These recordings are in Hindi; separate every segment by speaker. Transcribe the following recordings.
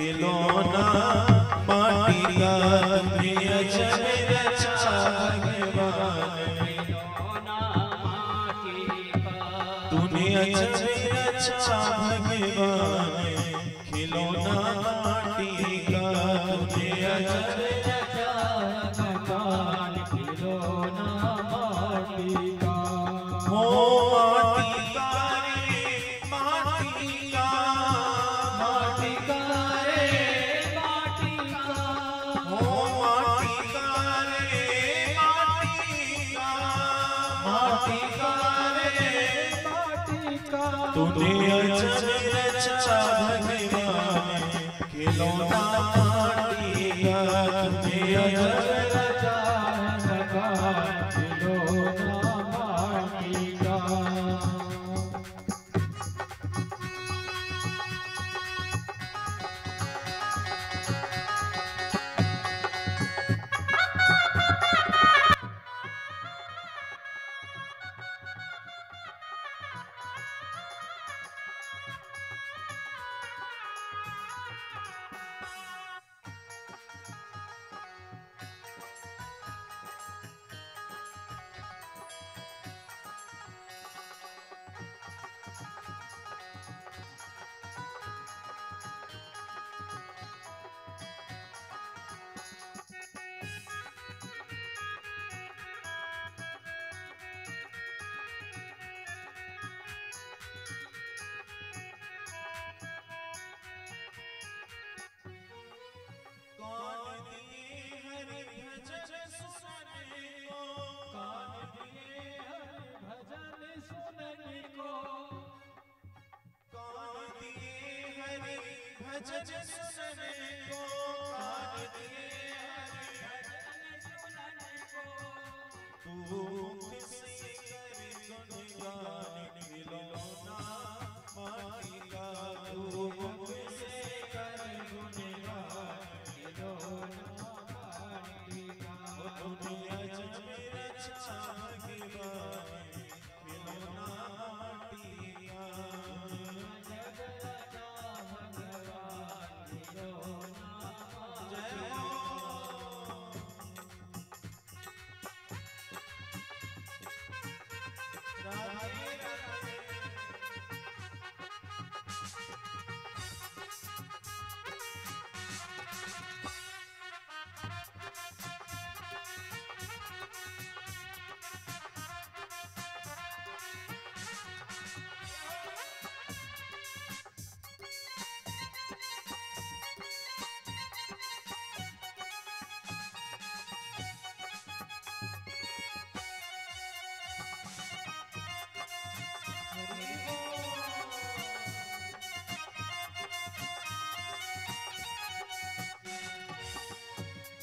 Speaker 1: खिलौना माटी का तूने अजब रचा भगवान, खिलौना माटी का तूने अजब रचा भगवान, खिलौना माटी का तूने अजब रचा भगवान, खिलौना माटी का। हो माटी का रे माटी का, माटी का रे माटी का, हो माटी का रे माटी का, माटी का रे माटी का तूने अजब रचा भगवान, खिलौना माटी का तूने अजब रचा भगवान, खिलौना माटी का। भजन सुनने को कान दिए भजन सुनने को, तू मुख से कर गुणगान, खिलौना माटी का तू मुख से कर गुणगान, खिलौना माटी का तूने अजब रचा भगवान, खिलौना माटी का।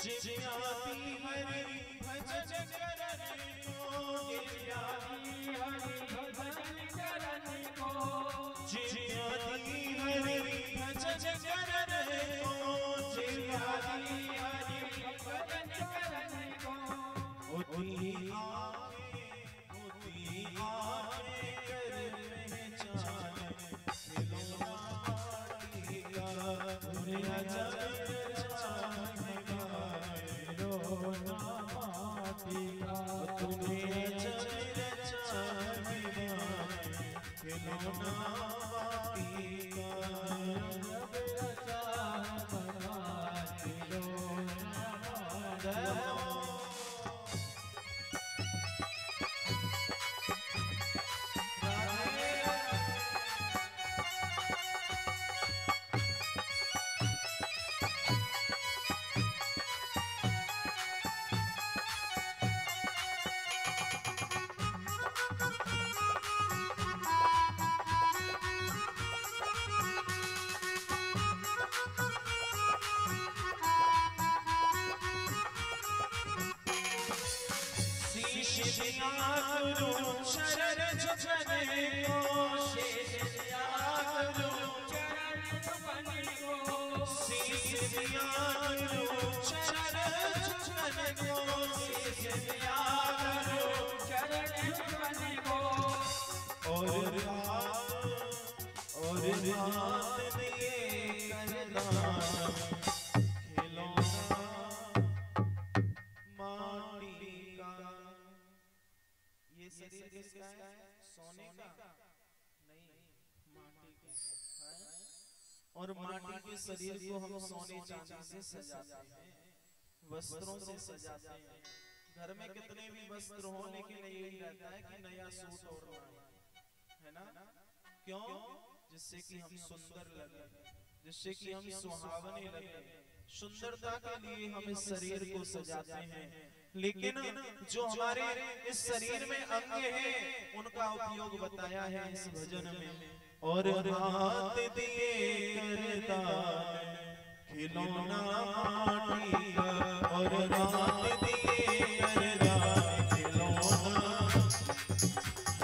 Speaker 1: जियाती हरि भजन करने को, जियाती हरि भजन करने को, जियाती हरि भजन करने को, जियाती हरि भजन करने को, होती आए कर पहचान, खिलौना माटी का तूने अजब रचा भगवान, खिलौना माटी का तूने अजब रचा भगवान, खिलौना माटी का अजब रचा भगवान, खिलौना माटी का। शेषिया गुरु शरण झुकने को, शेषिया गुरु चरण झुकने को, शेषिया गुरु चरण झुकने को, शेषिया गुरु चरण झुकने को। और रात दिए करदान, और माटी के शरीर को हम सोने चांदी से सजाते हैं, वस्त्रों से सजाते हैं। घर में कितने भी वस्त्र हो, लेकिन यही रहता है कि नया सूट और है ना, क्यों? जिससे कि हम सुंदर लगे, जिससे कि हम सुहावने लगे। सुंदरता के लिए हम इस शरीर को सजाते हैं, लेकिन जो हमारे इस शरीर में अंग हैं उनका उपयोग बताया है इस भजन में। और हाथ दिए करदान खिलौना माटी का, और हाथ दिए करदान खिलौना,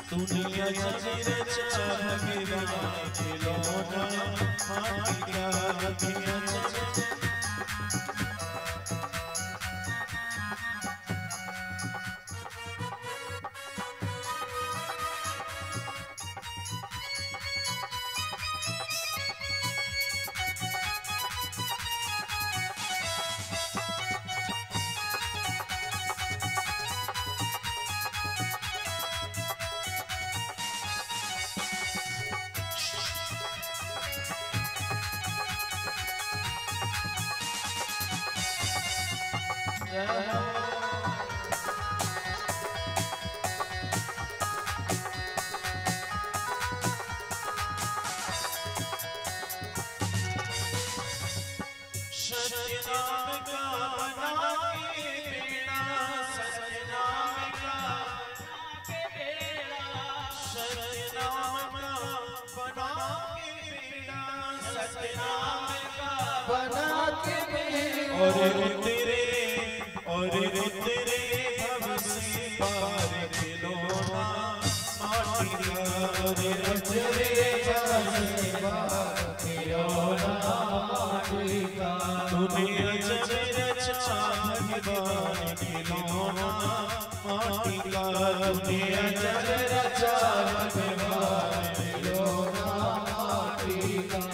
Speaker 1: दुनिया जगत भगवान खिलौना माटी का, दुनिया जगत। और तेरे भव से पार खिलौना माटी का, और तेरे भव से पार खिलौना माटी का, दुनिया जगत रचा भगवान खिलौना माटी का, दुनिया जगत रचा भगवान खिलौना माटी का।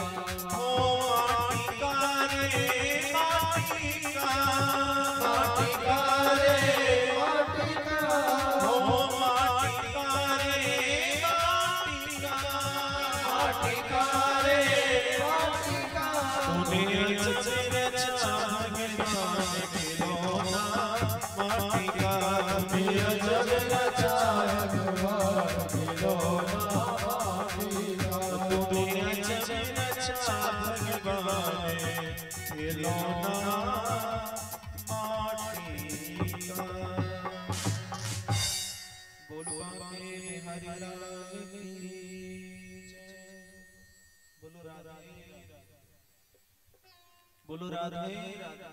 Speaker 1: बोलो राधे राधे।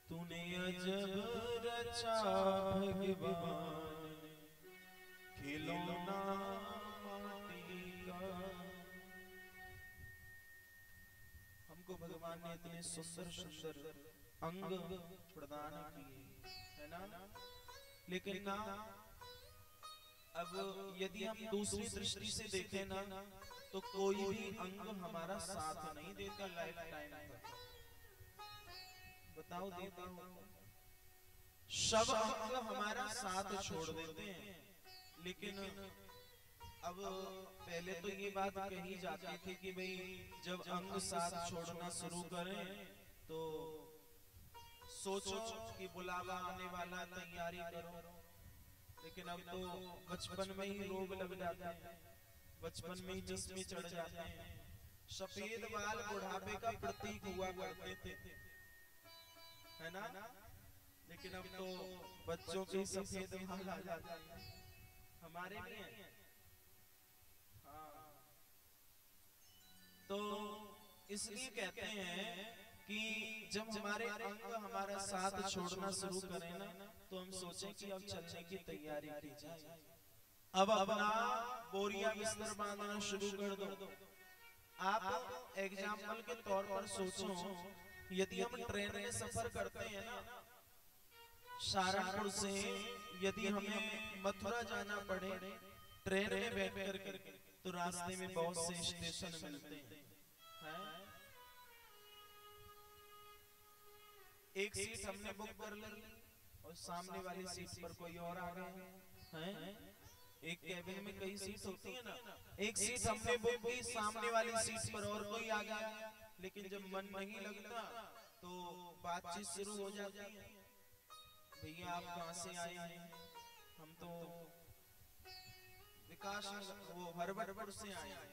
Speaker 1: तूने अजब रचा भगवान खिलौना माटी का। हमको भगवान ने इतने सुंदर सुंदर अंग प्रदान किए है ना, लेकिन ना अब यदि हम दूसरी दृष्टि से देखें ना, तो कोई भी अंग हमारा साथ नहीं देता लाइफ टाइम तक। बताओ देता हूं, सब अंग हमारा साथ छोड़ देते हैं, लेकिन अब पहले तो ये बात कही जाती थी कि भाई जब अंग साथ छोड़ना शुरू करें तो सोचो कि बुलावा आने वाला, तैयारी करो। लेकिन अब तो बचपन में ही रोग लग जाते हैं, बचपन में ही चश्मे चढ़ जाते हैं। सफेद बाल बुढ़ापे का प्रतीक हुआ करते थे, है ना, लेकिन अब तो बच्चों के सफेद बाल आ जाते हैं, हमारे भी हैं। हाँ, तो इसलिए कहते हैं कि जब हमारे अंग हमारा साथ छोड़ना शुरू करें ना, तो हम सोचें कि अब चलने की तैयारी की जाए, अब अपना बोरिया बिस्तर बांधना शुरू कर दो। आप एग्जाम्पल के तौर पर सोचो, यदि हम ट्रेन में सफर करते हैं ना, सहारनपुर से यदि हमें मथुरा जाना पड़े ट्रेन में बैठ कर, तो रास्ते में बहुत से स्टेशन मिलते हैं। एक सीट हमने बुक कर ली और सामने वाली सीट पर कोई और आ गया है, एक कैबिन में कई सीट होती है ना, एक सीट हमने बुक की, सामने वाली सीट पर और कोई आ गया, लेकिन जब मन नहीं लगता तो बातचीत शुरू हो जाती है। भैया आप कहाँ से आए हैं? हम तो विकास वो हरबरपुर से आए हैं।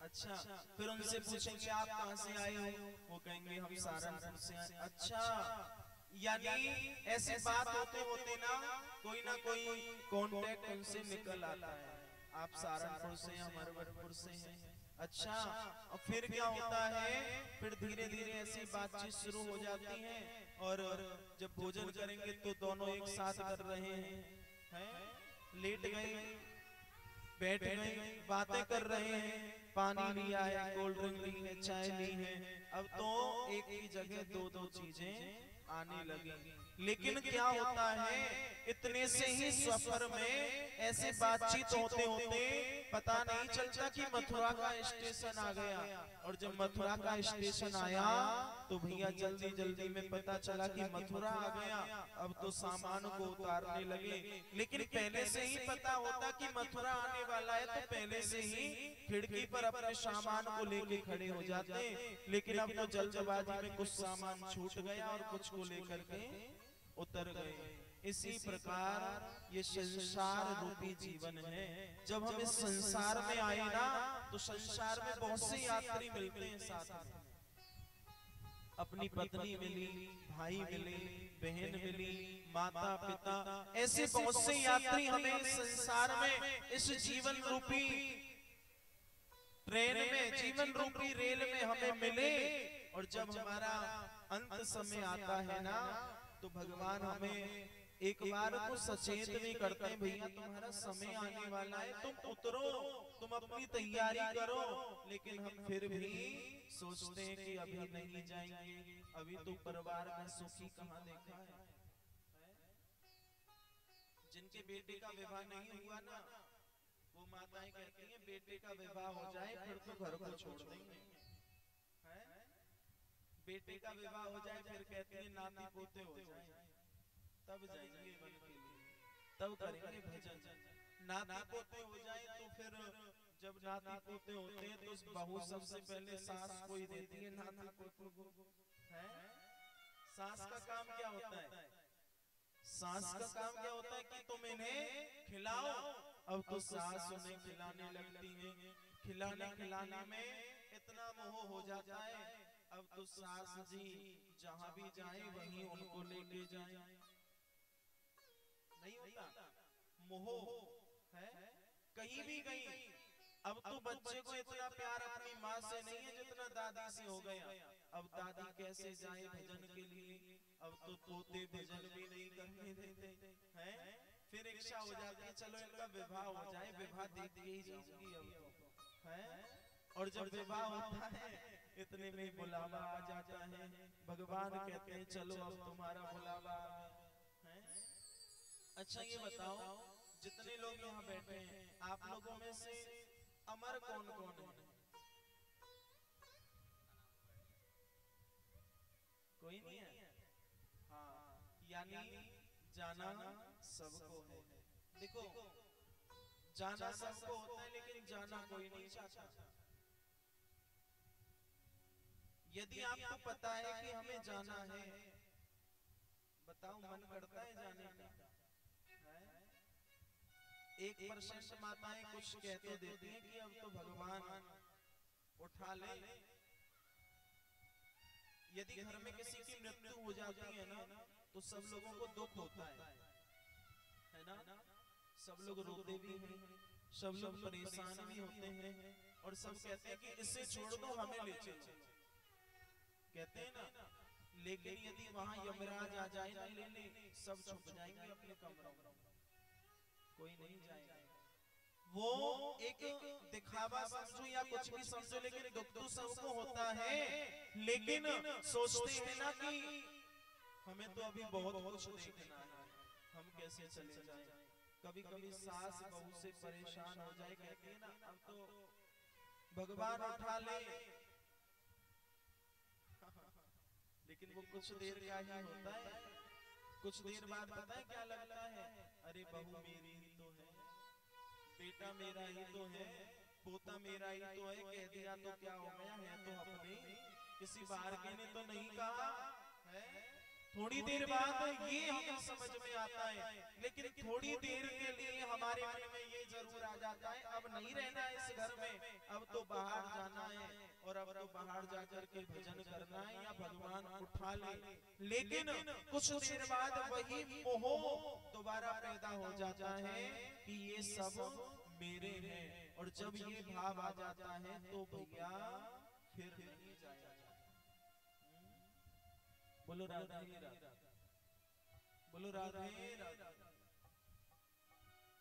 Speaker 1: अच्छा, फिर उनसे पूछेंगे आप कहाँ से आए हो? वो कहेंगे हम सहारनपुर से आए। अच्छा, यानी ऐसी बात होते होते ना कोई कांटेक्ट उनसे निकल आता है, आप सहारनपुर से हैं, हरबरपुर से हैं। अच्छा, और फिर क्या होता है, फिर धीरे धीरे ऐसी बातचीत शुरू हो जाती है, और जब भोजन करेंगे तो दोनों एक साथ कर रहे हैं, लेट गए, बैठ गए, बातें कर रहे हैं, पानी लिया है, कोल्ड ड्रिंक ली है, चाय ली है, अब तो एक ही जगह दो दो चीजें आने लगी। लेकिन क्या होता है, इतने से ही सफर में ऐसे बातचीत होते होते पता नहीं चलता कि मथुरा का स्टेशन आ गया, और जब मथुरा का स्टेशन आया तो भैया जल्दी जल्दी में पता चला कि मथुरा आ गया, अब तो सामान को उतारने लगे। लेकिन पहले से ही पता होता कि मथुरा आने वाला है, तो पहले से ही खिड़की पर अपने सामान को लेके खड़े हो जाते। लेकिन अब तो जल्दबाजी में कुछ सामान छूट गया और कुछ को लेकर के उतर गए। इसी प्रकार ये संसार रूपी जीवन है। जब हम इस संसार में आए ना, तो संसार में बहुत से यात्री मिलते हैं साथ में, अपनी पत्नी मिली, भाई मिले, बहन मिली, माता पिता, ऐसे बहुत से यात्री हमें इस संसार में, इस जीवन रूपी ट्रेन में, जीवन रूपी रेल में हमें मिले। और जब हमारा अंत समय आता है ना, तो भगवान हमें एक बार को सचेत भी करते हैं, भैया तुम्हारा समय आने वाला है, तुम उतरो, तुम अपनी तैयारी करो। लेकिन हम फिर भी सोचते हैं कि अभी नहीं जाएंगे, अभी तो परिवार में सुखी कहाँ देखा है। जिनके बेटे का विवाह नहीं हुआ ना, वो माताएं कहती हैं बेटे का विवाह हो जाए फिर तो घर को छोड़ देंगे, बेटे का विवाह हो जाए फिर कहती है नाती पोते हो जाए तब जाएंगे वन के लिए, तब करेंगे भजन। नाती पोते हो जाए तो फिर जब नाती पोते होते हैं तो बहू सबसे पहले सास को ही देती है नाती पोते को, है? सास का काम क्या होता है? सास का काम क्या होता है कि तुम इन्हें खिलाओ। अब तो सास उन्हें खिलाने लगती है, खिलाने खिलाने में इतना मोह हो जाता है, अब तो सास जी जहां भी जाए वहीं उनको लेके जाए। नहीं होता मोह है, कहीं भी गई। अब तो बच्चे को इतना प्यार अपनी माँ से नहीं है जितना दादी से हो गया। अब दादी कैसे जाए भजन के लिए, अब तो पोते भजन भी नहीं करने देते हैं। फिर इच्छा हो जाती है चलो इनका विवाह हो जाए, विवाह देख के ही जाऊंगी अब तो, है? और जब विवाह होता है इतने में बुलावा आ जाता है, भगवान कहते हैं चलो अब तुम्हारा बुलावा है। अच्छा ये बताओ, जितने लोग यहाँ बैठे हैं आप लोगों में से अमर कौन कौन है? कोई नहीं है? हाँ, यानी जाना सबको है। देखो जाना सबको होता है लेकिन जाना कोई नहीं चाहता। यदि आपको पता है कि हमें जाना है, बताओ मन करता है जाने का? 1% माताएं कुछ कह तो देती हैं कि अब तो भगवान उठा ले। यदि घर में किसी की मृत्यु हो जाती है ना, तो सब लोगों को दुख होता है ना? सब लोग रोते भी हैं, सब लोग परेशान भी होते हैं, और सब कहते हैं कि इसे छोड़ दो हमें ले चलो, कहते हैं ना। लेकिन यदि वहां यमराज आ जाए ना लेने, सब छुप जाएंगे अपने कमरों में, कोई नहीं जाएगा। वो एक दिखावा समझो या कुछ भी समझो, लेकिन दुख तो सबको होता है। लेकिन सोचते हैं ना कि हमें तो अभी बहुत कुछ देखना है, हम कैसे चले जाएं। कभी कभी सास बहू से परेशान हो जाए, कहती है ना अब तो भगवान उठा ले, लेकिन वो कुछ देर का ही होता है। कुछ देर बाद पता है क्या लगता है, अरे बहू मेरी ही तो है, बेटा मेरा ही तो है, पोता मेरा ही तो है, कह दिया तो क्या हो गया, है तो अपने, किसी बाहर के ने तो नहीं कहा है। थोड़ी देर बाद ये हमें समझ में आता है, लेकिन थोड़ी देर के लिए हमारे मन में ये जरूर आ जाता है अब नहीं रहना है इस घर में, अब तो बाहर जाना है, और अब तो बाहर जाकर के भजन करना है या भगवान उठा ले। लेकिन कुछ देर बाद वही मोह दोबारा पैदा हो जाता है कि ये सब मेरे हैं, और जब ये भाव आ जाता है तो भैया फिर नहीं जाया। बोलो राधे राधे, बोलो राधे राधे।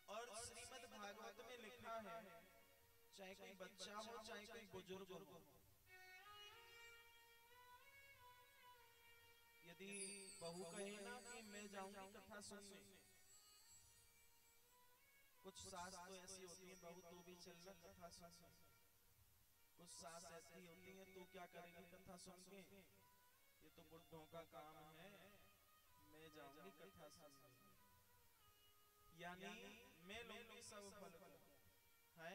Speaker 1: और श्रीमद् भागवत में लिखा है, चाहे कोई बच्चा हो चाहे कोई बुजुर्ग हो, यदि बहू कहे ना कि मैं जाऊंगी कथा सुनने, कुछ सास तो ऐसी होती है, बहू तो भी चलना कथा सुनने, कुछ सास ऐसी होती है तो क्या करेंगे कथा सुन के, ये तो बुढ़ों का काम है, मैं जाऊंगी कथा सुनने, यानी मैं लूंगी सब फल को है।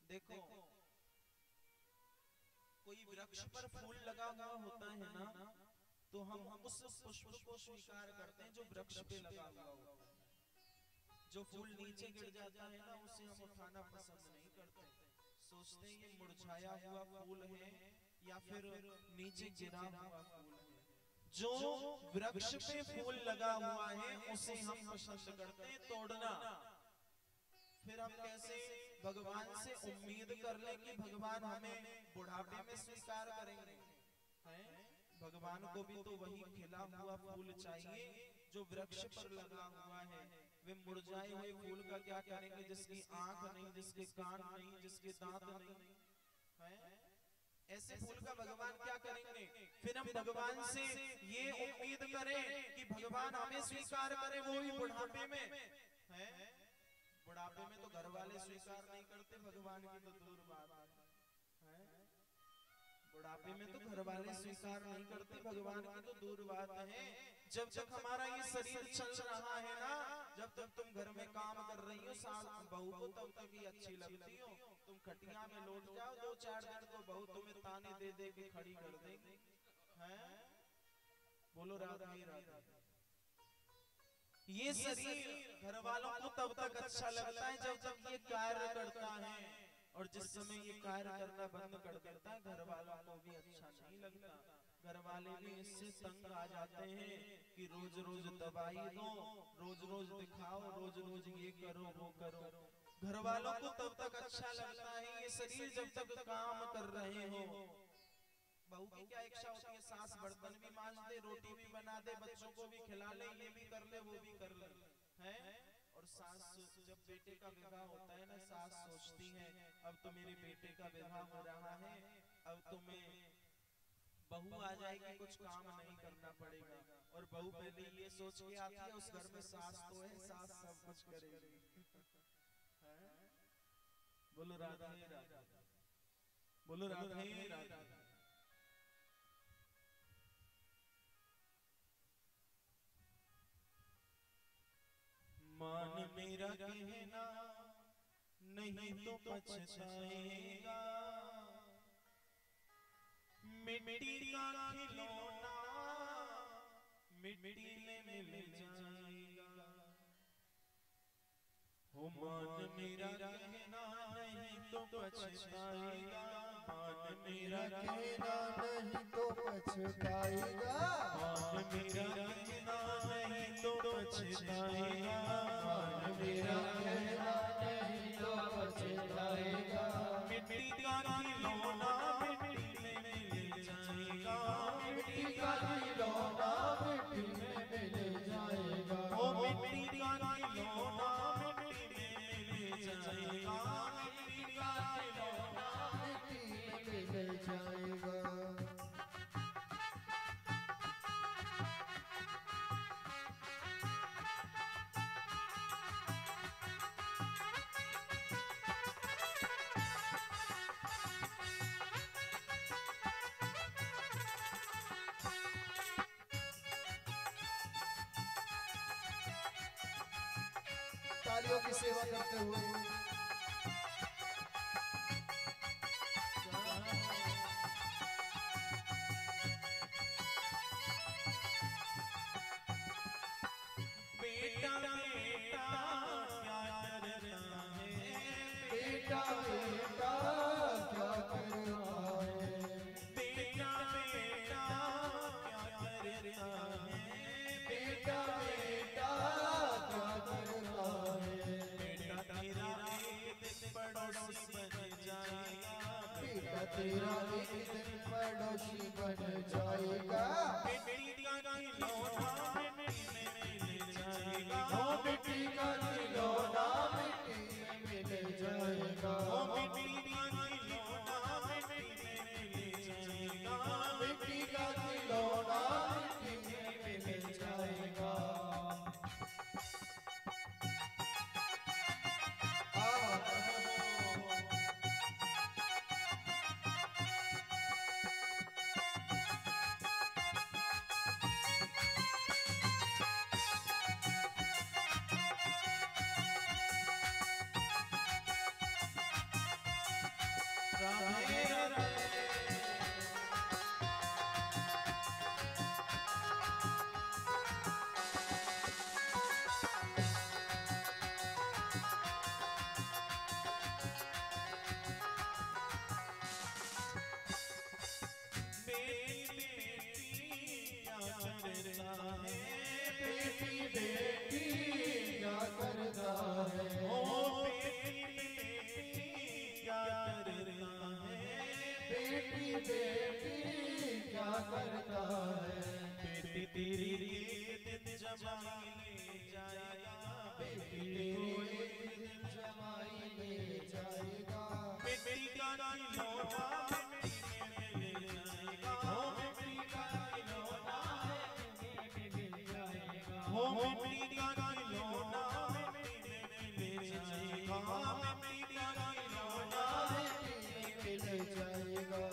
Speaker 1: देखो कोई वृक्ष पर फूल लगा हुआ होता है ना, तो हम उस पुष्प को स्वीकार करते हैं जो वृक्ष पे लगा हुआ होता है। जो फूल नीचे गिर जाता है ना, उसे हम उठाना पसंद नहीं करते, सोचते हैं ये मुरझाया हुआ फूल है या फिर नीचे गिरा हुआ फूल है। जो वृक्ष पे फूल लगा हुआ है उसे हम पसंद करते हैं तोड़ना। फिर हम कैसे भगवान से उम्मीद कर ले कि भगवान हमें बुढ़ापे में स्वीकार करेंगे, हैं? भगवान को भी तो वही खिला हुआ फूल चाहिए जो वृक्ष पर लगा हुआ है। वे मुरझाए हुए फूल का क्या करेंगे जिसकी आंख नहीं, जिसके कान नहीं, जिसके दांत नहीं, हैं? ऐसे फूल का भगवान क्या करेंगे। फिर हम भगवान से ये उम्मीद करें कि भगवान हमें स्वीकार करे, वो भी बुढ़ापे में, हैं? बुढ़ापे में तो घर वाले स्वीकार नहीं करते, भगवान की तो दूर बात है। बुढ़ापे में तो घर वाले स्वीकार नहीं करते, भगवान की तो दूर बात है। जब तक हमारा ये शरीर चल रहा है ना, जब तक तुम घर में काम कर रही हो सास बहू को तब तक ही अच्छी लगती हो। तुम खटिया में लौट जाओ 2-4 दिन को बहू तुम्हें ताने दे दे के खड़ी कर देगी, हैं? बोलो राधे राधे। ये शरीर घर वालों को तब तक अच्छा लगता है जब तक ये कार्य करता है, और जिस समय ये कार्य करना बंद कर देता है घर वालों को भी अच्छा नहीं लगता। घर वाले भी इससे तंग आ जाते हैं कि रोज रोज दवाई दो, रोज रोज दिखाओ, रोज रोज ये करो वो करो। घर वालों को तब तक अच्छा लगता है ये शरीर जब तक काम कर रहे हो। बहू की क्या इच्छा होती है, सास बर्तन भी मांज दे, रोटी भी बना दे, बच्चों को भी खिला ले, ये भी कर ले वो भी कर ले, हैं? और सास जब बेटे का विवाह होता है ना, सास सोचती है अब तो मेरे बेटे का विवाह हो रहा है, अब तो मैं बहू आ जाएगी, कुछ काम नहीं करना पड़ेगा। और बहू पहले ये सोच के आती है उस घर में सास तो है, सास सब कुछ करेगी। बोलो राधे राधे, बोलो राधे राधे। मान मेरा कहना नहीं तो पछताएगा, मिट्टी का खिलौना मिट्टी में मिल जाएगा। हो मान मेरा कहना नहीं तो पछताएगा, मान मेरा
Speaker 2: कहना नहीं तो पछताएगा,
Speaker 1: मान मेरा कहना नहीं तो पछताएगा,
Speaker 2: मान मेरा कहना नहीं तो पछताएगा।
Speaker 1: मिट्टी का खिलौना मिट्टी में मिल जाएगा,
Speaker 2: मिट्टी का खिलौना मिट्टी में मिल जाएगा।
Speaker 1: ओ मिट्टी का खिलौना मिट्टी में मिल जाएगा, मिट्टी का खिलौना
Speaker 2: मिट्टी में मिल जाएगा। तालियों की सेवा करते हुए तेरा एक दिन पड़ोसी बन जाएगा।
Speaker 1: मिट्टी का खिलौना मिट्टी में मिल जाएगा।
Speaker 2: ओ मिट्टी का खिलौना मिट्टी में मिल जाएगा।
Speaker 1: ओ मिट्टी का खिलौना मिट्टी में मिल जाएगा।
Speaker 2: मिट्टी का खिलौना मिट्टी में मिल जाएगा। करता है
Speaker 1: बेटी तेरी दिन जमाई ले जाएगा।
Speaker 2: बेटी तेरी दिन जमाई ले जाएगा।
Speaker 1: मिट्टी का खिलौना मिट्टी में मिल जाएगा। हो मिट्टी का खिलौना मिट्टी में मिल जाएगा। हो मिट्टी का खिलौना मिट्टी में मिल जाएगा। मिट्टी का खिलौना
Speaker 2: मिट्टी में मिल जाएगा।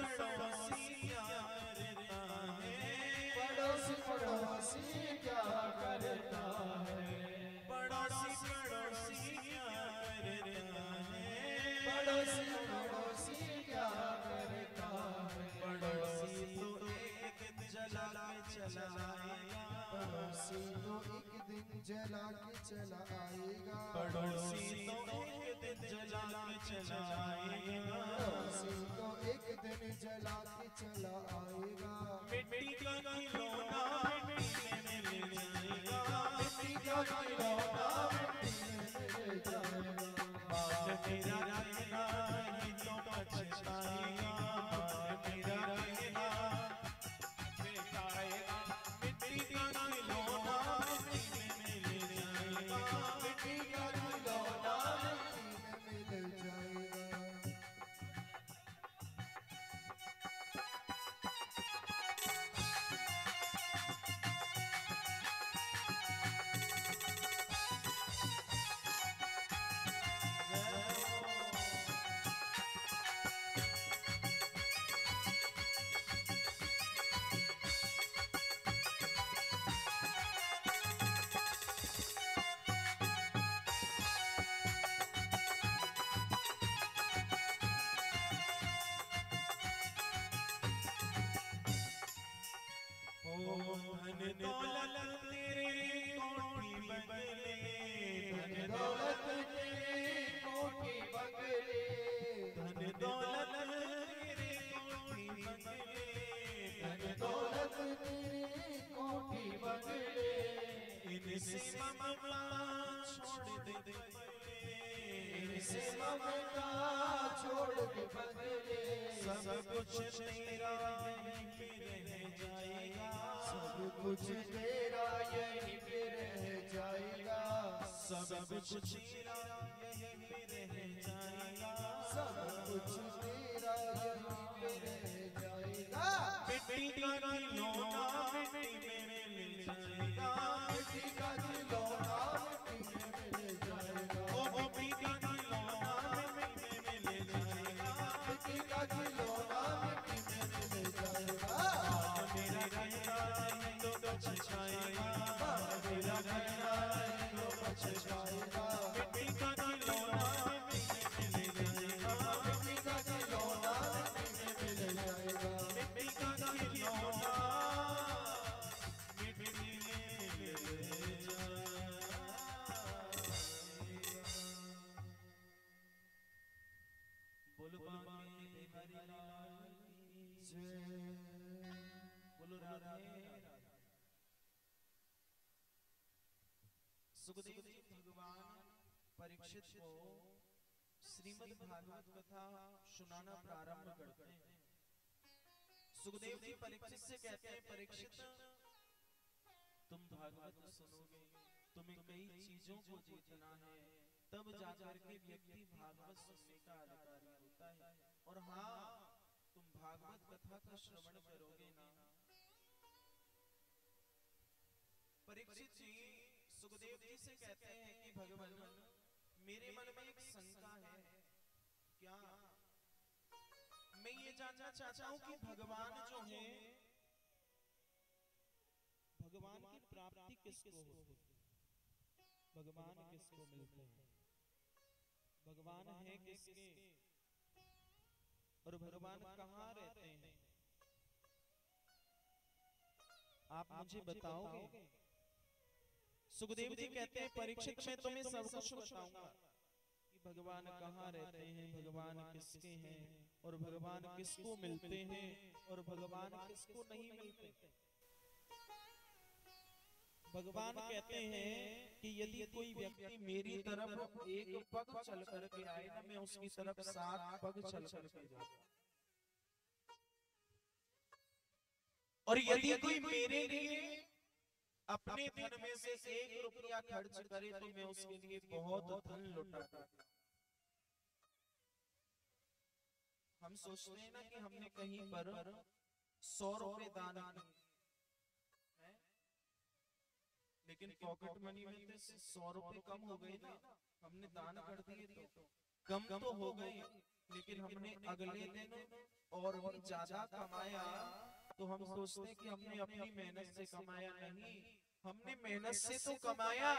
Speaker 2: पड़ोसी क्या करता है।
Speaker 1: पड़ोसी पड़ोसी क्या करता है।
Speaker 2: पड़ोसी पड़ोसी क्या करता है।
Speaker 1: पड़ोसी तो एक दिन जला के चला आएगा।
Speaker 2: पड़ोसी तो एक दिन जला के चला आएगा।
Speaker 1: पड़ोसी तो एक दिन जला के चला आएगा।
Speaker 2: पड़ोसी तो एक दिन जला के चला आएगा।
Speaker 1: मिट्टी का खिलौना मिट्टी में मिल जाएगा।
Speaker 2: मिट्टी का खिलौना मिट्टी में मिल जाएगा।
Speaker 1: बाल मेरा रहना ये तो पछताएगा। बाल मेरा रहना बेचाएगा। मिट्टी का खिलौना मिट्टी में मिल जाएगा।
Speaker 2: मिट्टी का खिलौना मिट्टी में मिल जाएगा।
Speaker 1: धन दौलत तेरे कोठी बंगले।
Speaker 2: धन दौलत तेरे कोठी बंगले।
Speaker 1: धन दौलत तेरे कोठी बंगले।
Speaker 2: धन दौलत तेरे कोठी बंगले।
Speaker 1: इनसे ममता छोड़ दे बंगले।
Speaker 2: इनसे ममता छोड़ दे बंगले।
Speaker 1: सब कुछ तेरा यहीं पे रह जाएगा।
Speaker 2: सब कुछ तेरा यहीं पे रह जाएगा।
Speaker 1: सब कुछ तेरा यहीं पे रह जाएगा।
Speaker 2: सब कुछ तेरा यहीं पे
Speaker 1: बोलो राधे राधे। सुखदेव जी भगवान परीक्षित को श्रीमद् भागवत कथा सुनाना प्रारंभ करते हैं। सुखदेव जी परीक्षित से कहते हैं, परीक्षित तुम भागवत सुनोगे, तुम्हें कई चीजों को जीतना है, तब जाकर के व्यक्ति भागवत सुनने का अधिकारी होता है। और हाँ, तुम भागवत कथा का श्रवण करोगे ना। परीक्षित जी सुखदेव जी से कहते हैं कि भगवान, मेरे मन में एक शंका है। क्या? मैं ये जानना चाहता हूँ कि भगवान जो है, भगवान की प्राप्ति किसको होती है? भगवान किसको मिलते हैं? भगवान है किसके? और भगवान कहाँ रहते हैं? आप मुझे बताओगे? सुखदेव जी कहते हैं, परीक्षित मैं तुम्हें सब कुछ बताऊंगा कि भगवान कहाँ रहते हैं, भगवान किसके हैं, और भगवान किसको मिलते हैं, और भगवान किसको नहीं मिलते। भगवान कहते हैं कि यदि कोई व्यक्ति मेरी तरफ एक पग चल करके आए ना, मैं उसकी तरफ 7 पग चल करके जाऊं। और यदि कोई मेरे लिए अपने धन में से 1 रुपया खर्च करे तो मैं उसके लिए बहुत धन लौटा दूं। हम सोचते हैं ना कि हमने कहीं पर 100 रुपए दान किए, लेकिन पॉकेट मनी में से 100 रुपए कम हो गए ना। हमने दान कर दिए तो कम तो हो गए, लेकिन हमने अगले दिन और भी ज्यादा कमाया। तो हम सोचते हैं कि हमने अपनी मेहनत से कमाया। नहीं, हमने मेहनत से तो कमाया,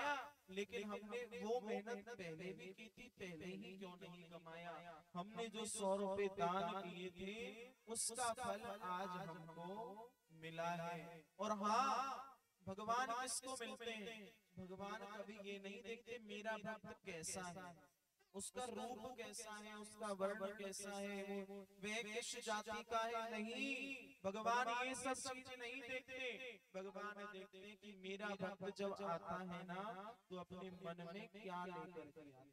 Speaker 1: लेकिन हमने वो मेहनत पहले भी की थी, पहले ही क्यों नहीं कमाया। हमने जो 100 रुपए दान किए थे, उसका फल आज हमको मिला है। और हाँ, भगवान किसको मिलते हैं? भगवान कभी ये नहीं देखते मेरा भक्त कैसा है, उसका रूप कैसा है, उसका वर्ण कैसा है, वह किस जाति का है। नहीं, भगवान ये सब चीज नहीं देखते। भगवान देखते हैं कि मेरा भक्त जब आता है ना, तो अपने मन में क्या लेकर के आता है।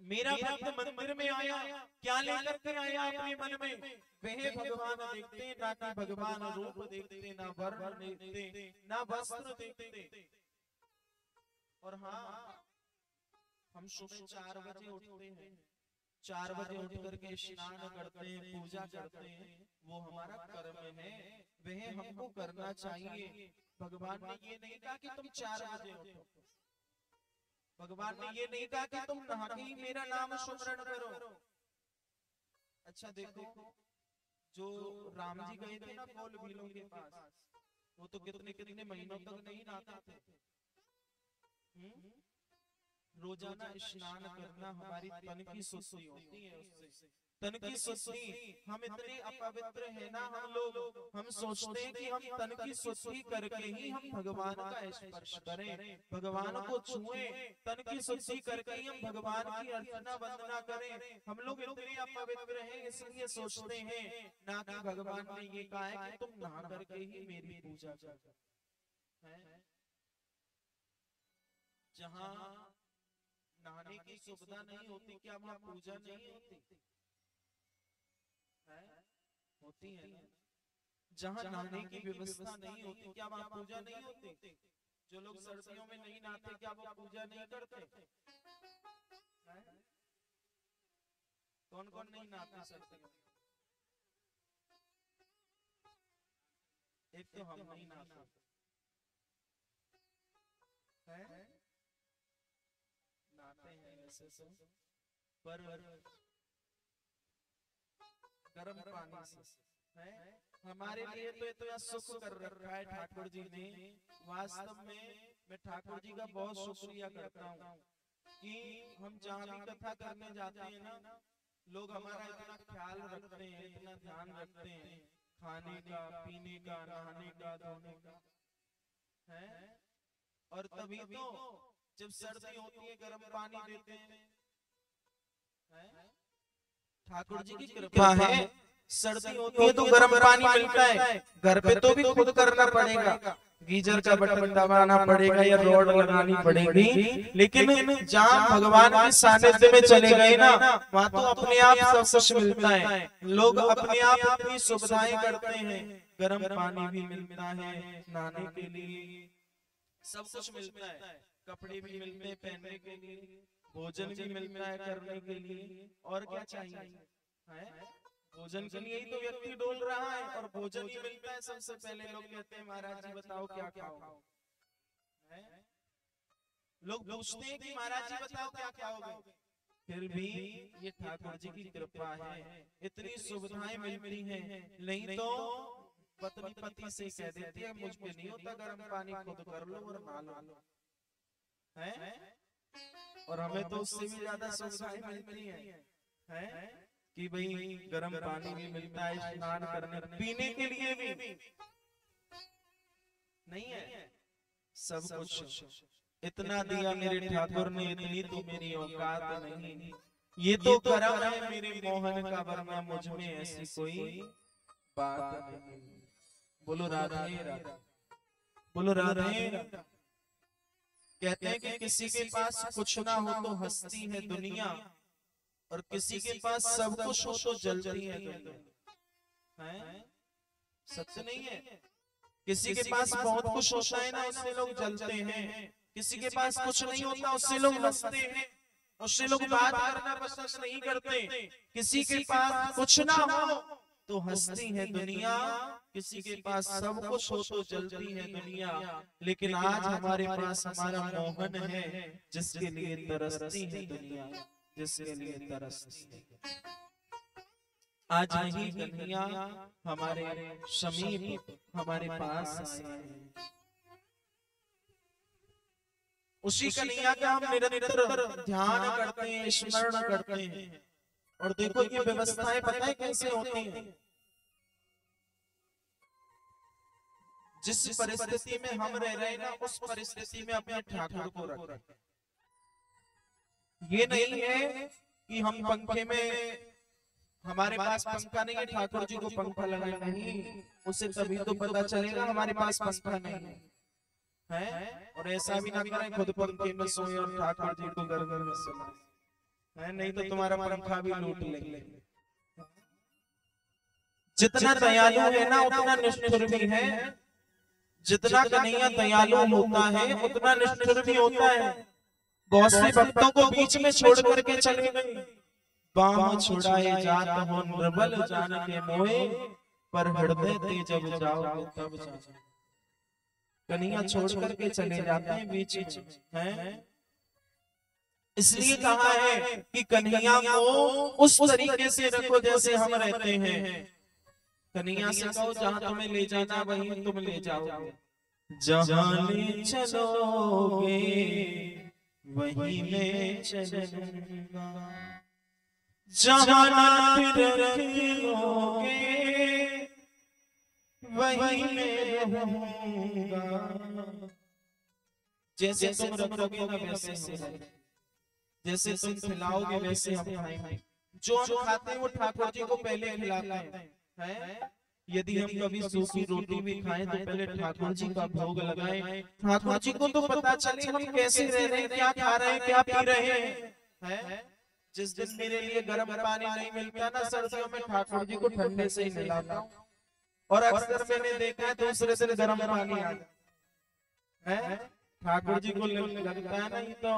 Speaker 1: मेरा भक्त मंदिर में आया, क्या लेकर के आया अपने मन में, वह भगवान देखते, ना कि भगवान रूप देखते, ना वर्ण देखते, ना वस्त्र देखते। और हाँ, हम सुबह 4 बजे उठते हैं, 4 बजे उठ करके स्नान करते हैं, पूजा करते हैं, वो हमारा कर्म है, वह हमको करना चाहिए। भगवान ने ये नहीं कहा कि तुम 4 बजे उठो। भगवान ने ये नहीं कहा कि तुम नहा के ही मेरा नाम सुमरण करो। अच्छा देखो, जो राम जी गए थे ना कोल भीलों के पास, वो तो कितने कितने महीनों तक नहीं नहाते थे। रोजाना स्नान करना हमारी तन की शुद्धि होती है, उससे तन की शुद्धि। हम इतने अपवित्र है ना हम लोग, हम सोचते हैं कि हम तन की शुद्धि करके ही हम भगवान का स्पर्श करें, भगवान को छुएं, तन की शुद्धि करके ही हम भगवान की अर्चना वंदना करें। हम लोग इतने अपवित्र हैं, इसलिए सोचते हैं ना कि भगवान ने ये कहा है कि तुम नहा करके ही मेरी पूजा करो। जहाँ नहाने की सुविधा नहीं होती, क्या वहाँ पूजा नहीं होती? होती है ना। जहाँ नहाने की व्यवस्था नहीं होती, क्या वहाँ पूजा नहीं होती? जो लोग सर्दियों में नहीं नहाते, क्या वो पूजा नहीं करते? कौन कौन नहीं नहाते सर्दियों में? एक तो हम नहीं नहाते नहाते हैं ऐसे सब, पर गर्म पानी से है हमारे लिए तो यह सुख कर रखा है ठाकुर जी ने। वास्तव में मैं ठाकुर जी का बहुत शुक्रिया करता हूँ कि हम जहाँ भी कथा करने जाते हैं ना, लोग हमारा इतना ख्याल रखते हैं, इतना ध्यान रखते हैं, खाने का, पीने का, नहाने का, धोने का है। और तभी तो जब सर्दी होती है गर्म पानी देते हैं। ठाकुर जी की कृपा है, सर्दी होती है तो गर्म पानी मिलता है, घर पे तो भी खुद करना पड़ेगा, गीजर का बटन दबाना पड़ेगा या रॉड लगानी पड़ेगी। लेकिन जहाँ भगवान के सानिध्य में चले गए ना, वहाँ तो अपने आप सब कुछ मिलता है। लोग अपने आप अपनी सुविधाएं करते हैं, गर्म पानी भी मिलता है नहाने के लिए, सब कुछ मिलता है, कपड़े भी मिलते हैं पहनने के लिए, भोजन भी मिलता है करने के लिए, और क्या चाहिए है? भोजन के लिए ही तो व्यक्ति डोल रहा है, और भोजन ही मिलता है। सबसे पहले लोग कहते हैं महाराज जी बताओ क्या खाओगे, लोग पूछते हैं कि महाराज जी बताओ क्या खाओगे। फिर भी ये ठाकुर जी की कृपा है, इतनी सुविधाएं मिलती हैं। नहीं तो पत्नी पति से कह देती है मुझ पे नहीं होता गर्म पानी, खुद कर लो और नहा लो, है? और हमें तो उससे भी ज्यादा सुविधाएं मिलती हैं कि भाई गर्म पानी भी मिलता है, स्नान करने पीने के लिए भी नहीं है, सब कुछ इतना दिया मेरे ठाकुर ने, इतनी तो मेरी औकात नहीं। ये तो करम है मेरे मोहन का, वरना मुझ में ऐसी कोई बात नहीं। बोलो राधे राधे, बोलो राधे राधे। कहते हैं कि किसी के पास कुछ ना हो तो हंसती है दुनिया, और किसी के पास सब कुछ हो तो जलती है दुनिया, है? सत्य नहीं है? किसी के पास बहुत कुछ होता है ना, उससे लोग जलते हैं, किसी के पास कुछ नहीं होता उससे लोग हंसते हैं, उससे लोग बात करना पसंद नहीं करते। किसी के पास कुछ ना हो तो हंसती है दुनिया, किसी के पास सब कुछ हो तो जलती है दुनिया। लेकिन आज हमारे पास हमारा मोहन है, जिसके लिए तरसती है दुनिया, जिसके लिए तरसती है। आज नहीं कन्हैया हमारे समीप हमारे पास आए हैं, उसी कन्हैया का हम निरंतर ध्यान करते हैं, स्मरण करते हैं। और देखो ये व्यवस्थाएं पता है कैसे होती हैं? जिस परिस्थिति में हम रह रहे हैं ना, उस परिस्थिति में अपने ठाकुर को रखें। ये नहीं है कि हम पंखे में, हमारे पास पंखा नहीं है, ठाकुर जी को पंखा लगाए, नहीं, उसे तभी तो पता चलेगा हमारे पास पंखा नहीं है। और ऐसा भी ना करें खुद पंखे में सोए और ठाकुर जी को गर्मी में सोए, नहीं तो तुम्हारा पंखा भी लूट लेंगे। जितना दयालु है ना उतना निष्ठुर भी है, जितना कन्हैया दयालु होता है उतना निष्ठुर भी होता है। बहुत से भक्तों को बीच में छोड़ करके चले गए, बाह छुड़ाए जात हो निर्बल जान के मोए, पर हृदय ते जब जाओगे तब जाओगे। कन्हैया छोड़ करके चले जाते हैं बीच में, हैं? इसलिए कहा है कि कन्हैया को उस तरीके से रखो जैसे हम रहते हैं। कन्हैया से कहो जहां तुम्हें ले जाना वहीं तुम ले जाओगे, जहां ले चलोगे वहीं मैं चलूंगा, जहां नाथ रखोगे वहीं मैं रहूंगा। जैसे तुम रखोगे ना वैसे हम, जैसे तुम खिलाओगे वैसे हम खाएंगे। जो हम खाते हैं वो ठाकुर जी को पहले खिलाते हैं। यदि हम कभी सूखी रोटी भी खाएं तो पहले ठाकुर जी का भोग लगाएं। ठाकुर जी को तो पता चले हम कैसे रह रहे हैं, क्या खा रहे हैं, क्या पी रहे हैं। जिस दिन मेरे लिए गर्म पानी नहीं मिलता ना सर्दियों में, ठाकुर जी को ठंडे से ही नहलाता हूं। और अक्सर मैंने देखा है दूसरे दिन गर्म पानी आ है, ठाकुर जी को लगता है नहीं तो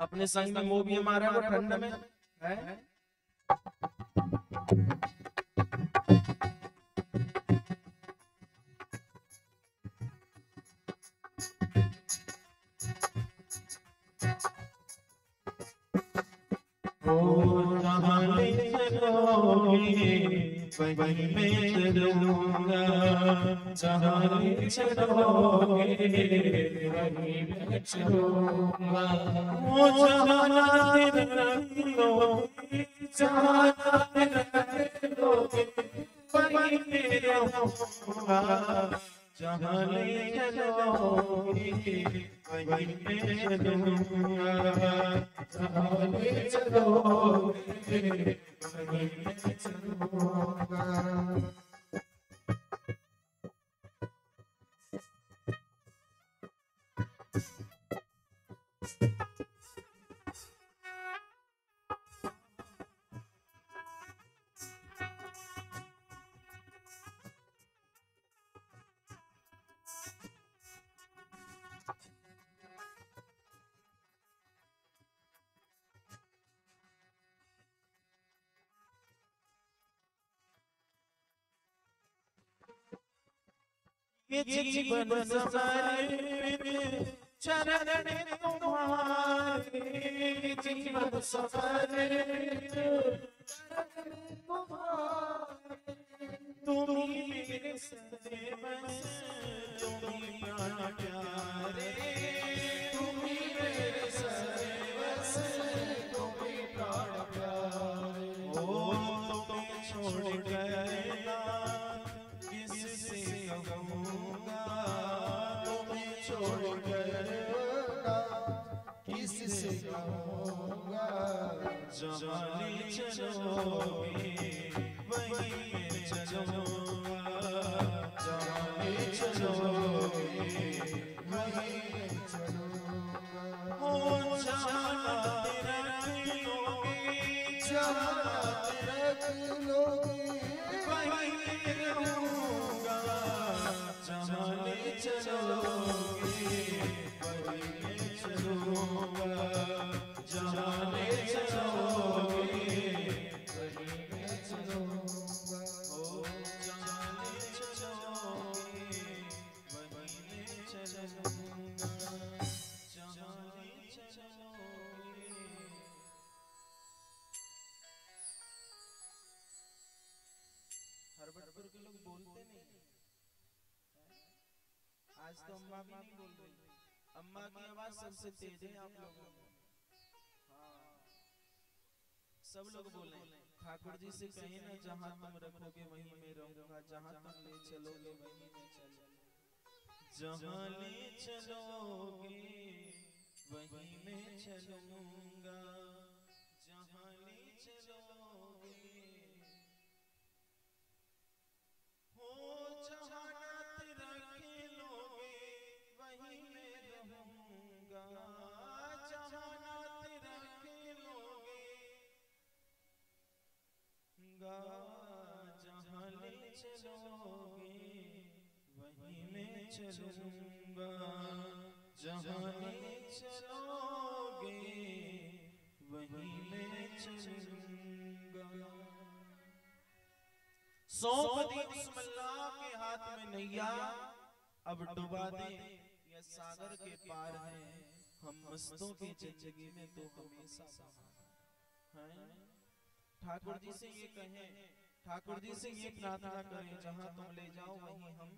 Speaker 1: अपने संग में वो भी हमारा वो ठंड में है। वहीं मैं चलूंगा, जहां ले चलोगे वहीं मैं चलूंगा, वो जहां रखोगे, जहां रखोगे वहीं मैं रहूंगा, जहां ले चलोगे वहीं मैं चलूंगा, जहां ले चलोगे वहीं
Speaker 2: चलूंगा।
Speaker 1: ये जीवन समर्पित चरण तुम्हारे, जीवन समर्पित तुम ही मेरे सर्वस्व, तुम ही प्राण प्यारे,
Speaker 2: तुम ही मेरे सर्वस्व, तुम ही प्राण प्यारे।
Speaker 1: ओ तुम्हें छोड़कर किससे कहूँगा, तुम्हें छोड़कर
Speaker 2: किससे कहूँगा।
Speaker 1: जहाँ ले चलोगे वहीं चलूँगा, जहाँ ले चलोगे
Speaker 2: वहीं चलूंगा।
Speaker 1: ओ जहाँ रख लोगे,
Speaker 2: जहाँ रख लोगे
Speaker 1: वहीं रहूँगा, जहाँ ले चलोगे वहीं चलूँगा, जहाँ ले चलोगे
Speaker 2: वहीं चलूंगा।
Speaker 1: ओ जहाँ ले चलोगे वहीं चलूँगा, जहाँ ले चलोगे। हरबटपुर के लोग बोलते नहीं, आज तो अम्मा भी नहीं बोल रही। अम्मा की आवाज सबसे तेज है आप लोगों में। हाँ, सब लोग बोले ठाकुर जी से कहीं ना, जहाँ तुम रखोगे वहीं मैं रहूंगा, जहाँ तुम ले चलोगे वहीं मैं चलूंगा, जहाँ ले चलोगे वहीं मैं चलूंगा, जहाँ ले चलोगे। हो जहाँ नाथ रख लोगे वहीं मैं रहूंगा, जहाँ नाथ रख लोगे जहाँ ले चलोगे वहीं मैं चलूंगा, जहाँ ले चलोगे वहीं मैं चलूंगा। सौंप दी उस मल्लाह के हाथ में नैया, अब डुबा दे यह सागर के पार है, हम मस्तों की जिंदगी में तो हमेशा हैं। ठाकुर जी से ये कहें, ठाकुर जी से ये प्रार्थना करें, जहां तुम ले जाओ वहीं हम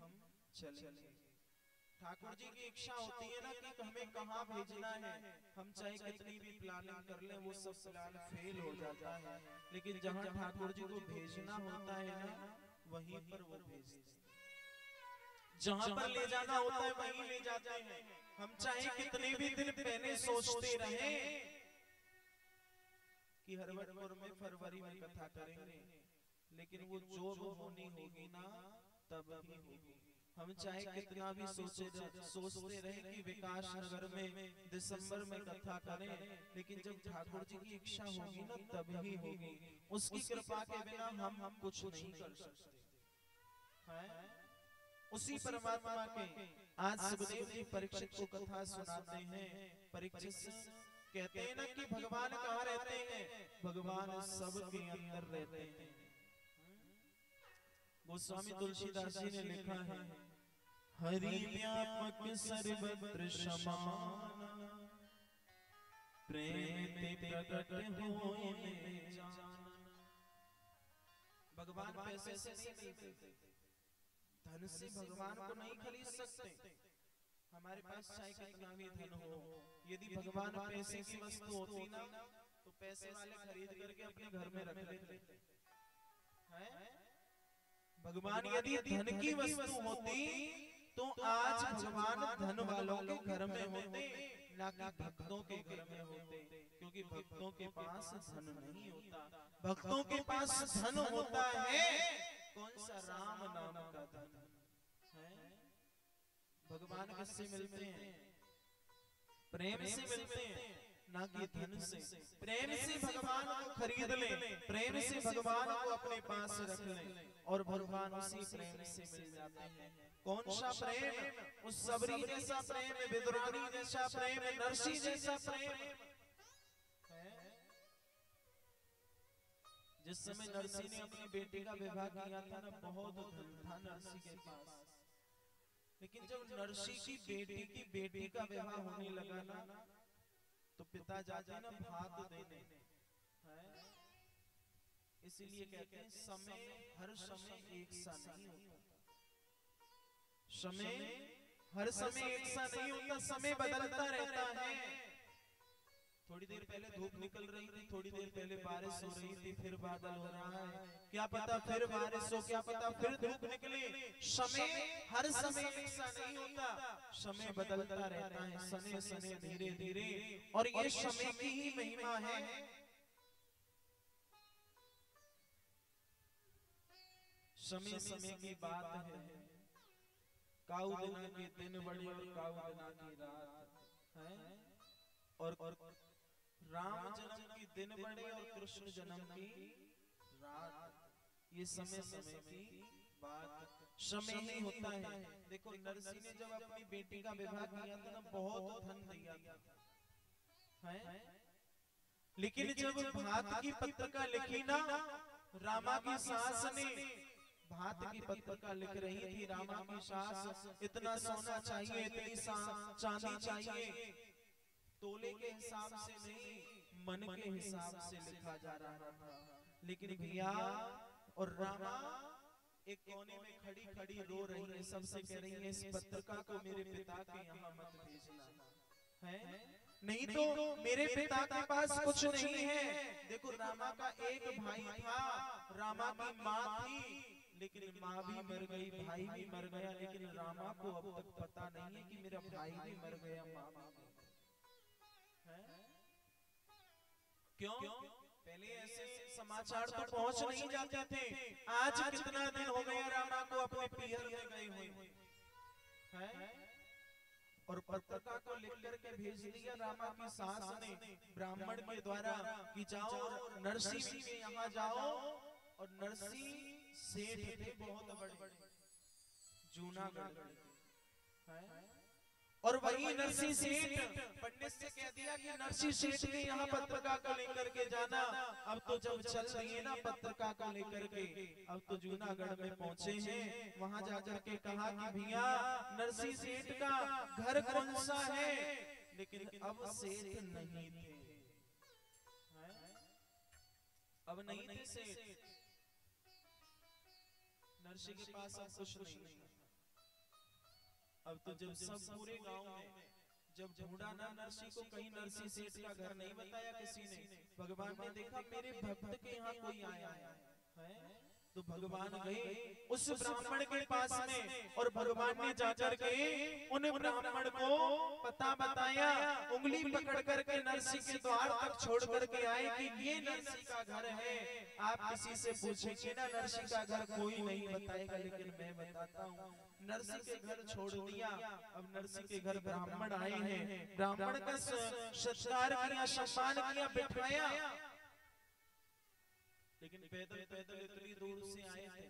Speaker 1: चले। ठाकुर जी की इच्छा होती है ना कि हमें कहाँ भेजना है, हम चाहे कितनी भी प्लानिंग कर लें वो सब प्लान फेल हो जाता है, लेकिन जहाँ ठाकुर जी को भेजना होता है ना वहीं पर वो भेजते हैं, जहाँ पर ले जाना होता है वहीं ले जाते हैं। हम चाहे कितने भी दिन पहले सोचते रहे कि हरवटपुर में फरवरी में कथा करेंगे, लेकिन वो जो होनी होगी ना तब ही होगी। हम चाहे कितना भी सोचते रहे कि विकास नगर में दिसंबर में कथा करें, लेकिन जब ठाकुर जी की इच्छा होगी ना तब ही होगी। उसकी कृपा के बिना हम कुछ नहीं कर सकते हैं। उसी परमात्मा के आज सुखदेव जी परीक्षित को कथा सुनाते हैं। परीक्षित कहते हैं ना कि भगवान कहाँ रहते हैं, भगवान सबके अंदर रहते हैं। गोस्वामी तुलसीदास जी ने लिखा है, हरि व्यापक सर्वत्र समान, प्रेम प्रकट होए जान। भगवान पैसे से नहीं मिलते, धन से भगवान को नहीं खरीद सकते। हमारे पास चाहे कितना भी धन हो, यदि भगवान पैसे की वस्तु होती ना तो पैसे वाले खरीद करके अपने घर में रख लेते हैं। भगवान यदि धन की वस्तु होती तो आज भगवान धन वालों के घर में होते, ना कि भक्तों के घर में होते, क्योंकि भक्तों के पास धन नहीं होता, भक्तों के पास धन होता है कौन सा, राम नाम का धन है। भगवान किससे मिलते हैं, प्रेम से मिलते हैं, ना कि धन से। प्रेम से भगवान को खरीद लें, प्रेम से भगवान को अपने पास रख लें और भगवान उसी प्रेम से मिल जाते हैं। कौन सा प्रेम, उस सबरी जैसा प्रेम, विदुरानी जैसा प्रेम, नरसी जैसा प्रेम है। जिस समय नरसी ने अपनी बेटी का विवाह किया था ना, बहुत धन था नरसी के पास, लेकिन जब नरसी की बेटी का विवाह होने लगा ना, तो पिता जाते ना भात देने, इसीलिए कहते हैं समय हर समय एक सा नहीं होता, समय हर समय एक सा नहीं होता, समय बदलता रहता है। थोड़ी देर पहले धूप निकल रही थी, थोड़ी देर पहले बारिश हो रही थी, फिर बादल हो रहा है, क्या पता फिर बारिश हो, क्या पता फिर धूप निकले। समय हर समय एक सा नहीं होता, समय बदलता रहता है, सने सने धीरे धीरे, और ये समय की ही महिमा है। समय समय की बात है, काऊ दिना के दिन बड़े और काऊ दिना की रात है, और राम जन्म की दिन बड़े और कृष्ण जन्म की रात, ये समय समय की बात, समय ही होता है। देखो नरसी ने जब अपनी बेटी का विवाह किया था ना, बहुत धन दिया था है, लेकिन जब भात की पत्रिका लिखी ना, रामा की सास ने भात की पत्रिका लिख रही थी, रामा की सास इतना सोना चाहिए, इतनी चांदी चाहिए, तोले के हिसाब से नहीं, मन के हिसाब से लिखा जा रहा था। लेकिन भैया और रामा एक कोने में खड़ी खड़ी रो रही है, सबसे कह रही है इस पत्रिका को मेरे पिता के यहाँ मत भेजना है, नहीं तो मेरे पिता के पास कुछ नहीं है। देखो रामा का एक भाई था, रामा की माँ थी, लेकिन माँ भी मर गई, भाई भी मर गया, लेकिन रामा को अब तक पता नहीं है कि मेरा भाई भी मर गया, माँ भी है। क्यों? पहले ऐसे समाचार तो पहुंच नहीं जाते थे। आज कितना दिन हो गया रामा को अपने पियर में गए हुए हैं, और पत्रिका को लिख करके भेज दिया रामा की सास ने ब्राह्मण के द्वारा कि जाओ नरसी के यहाँ जाओ, और नरसी सेठ थे बहुत बड़े, जूनागढ़ है, और वही नरसी सेठ पंडित से कह दिया कि नरसी सेठ के यहाँ पत्रिका को लेकर के जाना। अब तो जब चल रही है ना पत्रिका को लेकर के, अब तो जूनागढ़ में पहुंचे हैं, वहां जाकर के कहा कि भैया नरसी सेठ का घर कौन सा है, लेकिन अब सेठ नहीं थे, अब नहीं थे सेठ, नरसी के पास अब कुछ नहीं। अब तो जब सब पूरे गांव में जब ढूंढा ना नरसी को, कहीं नरसी सेठ का घर नहीं बताया किसी ने। भगवान ने देखा मेरे भक्त के यहाँ कोई आया है, तो भगवान गए उस ब्राह्मण के पास में, और भगवान ने जाकर के उन ब्राह्मण को पता बताया, उंगली पकड़ करके नरसी के द्वार तक छोड़ करके आए कि ये नरसी का घर है। आप किसी से पूछेंगे ना नरसी का घर कोई नहीं बताएगा, लेकिन मैं बताता हूँ। नरसी के घर छोड़ दिया, अब नरसी के घर ब्राह्मण आए हैं, ब्राह्मण का सत्कार किया, सम्मान किया, बिठाया, लेकिन पैदल पैदल इतनी दूर से आए थे,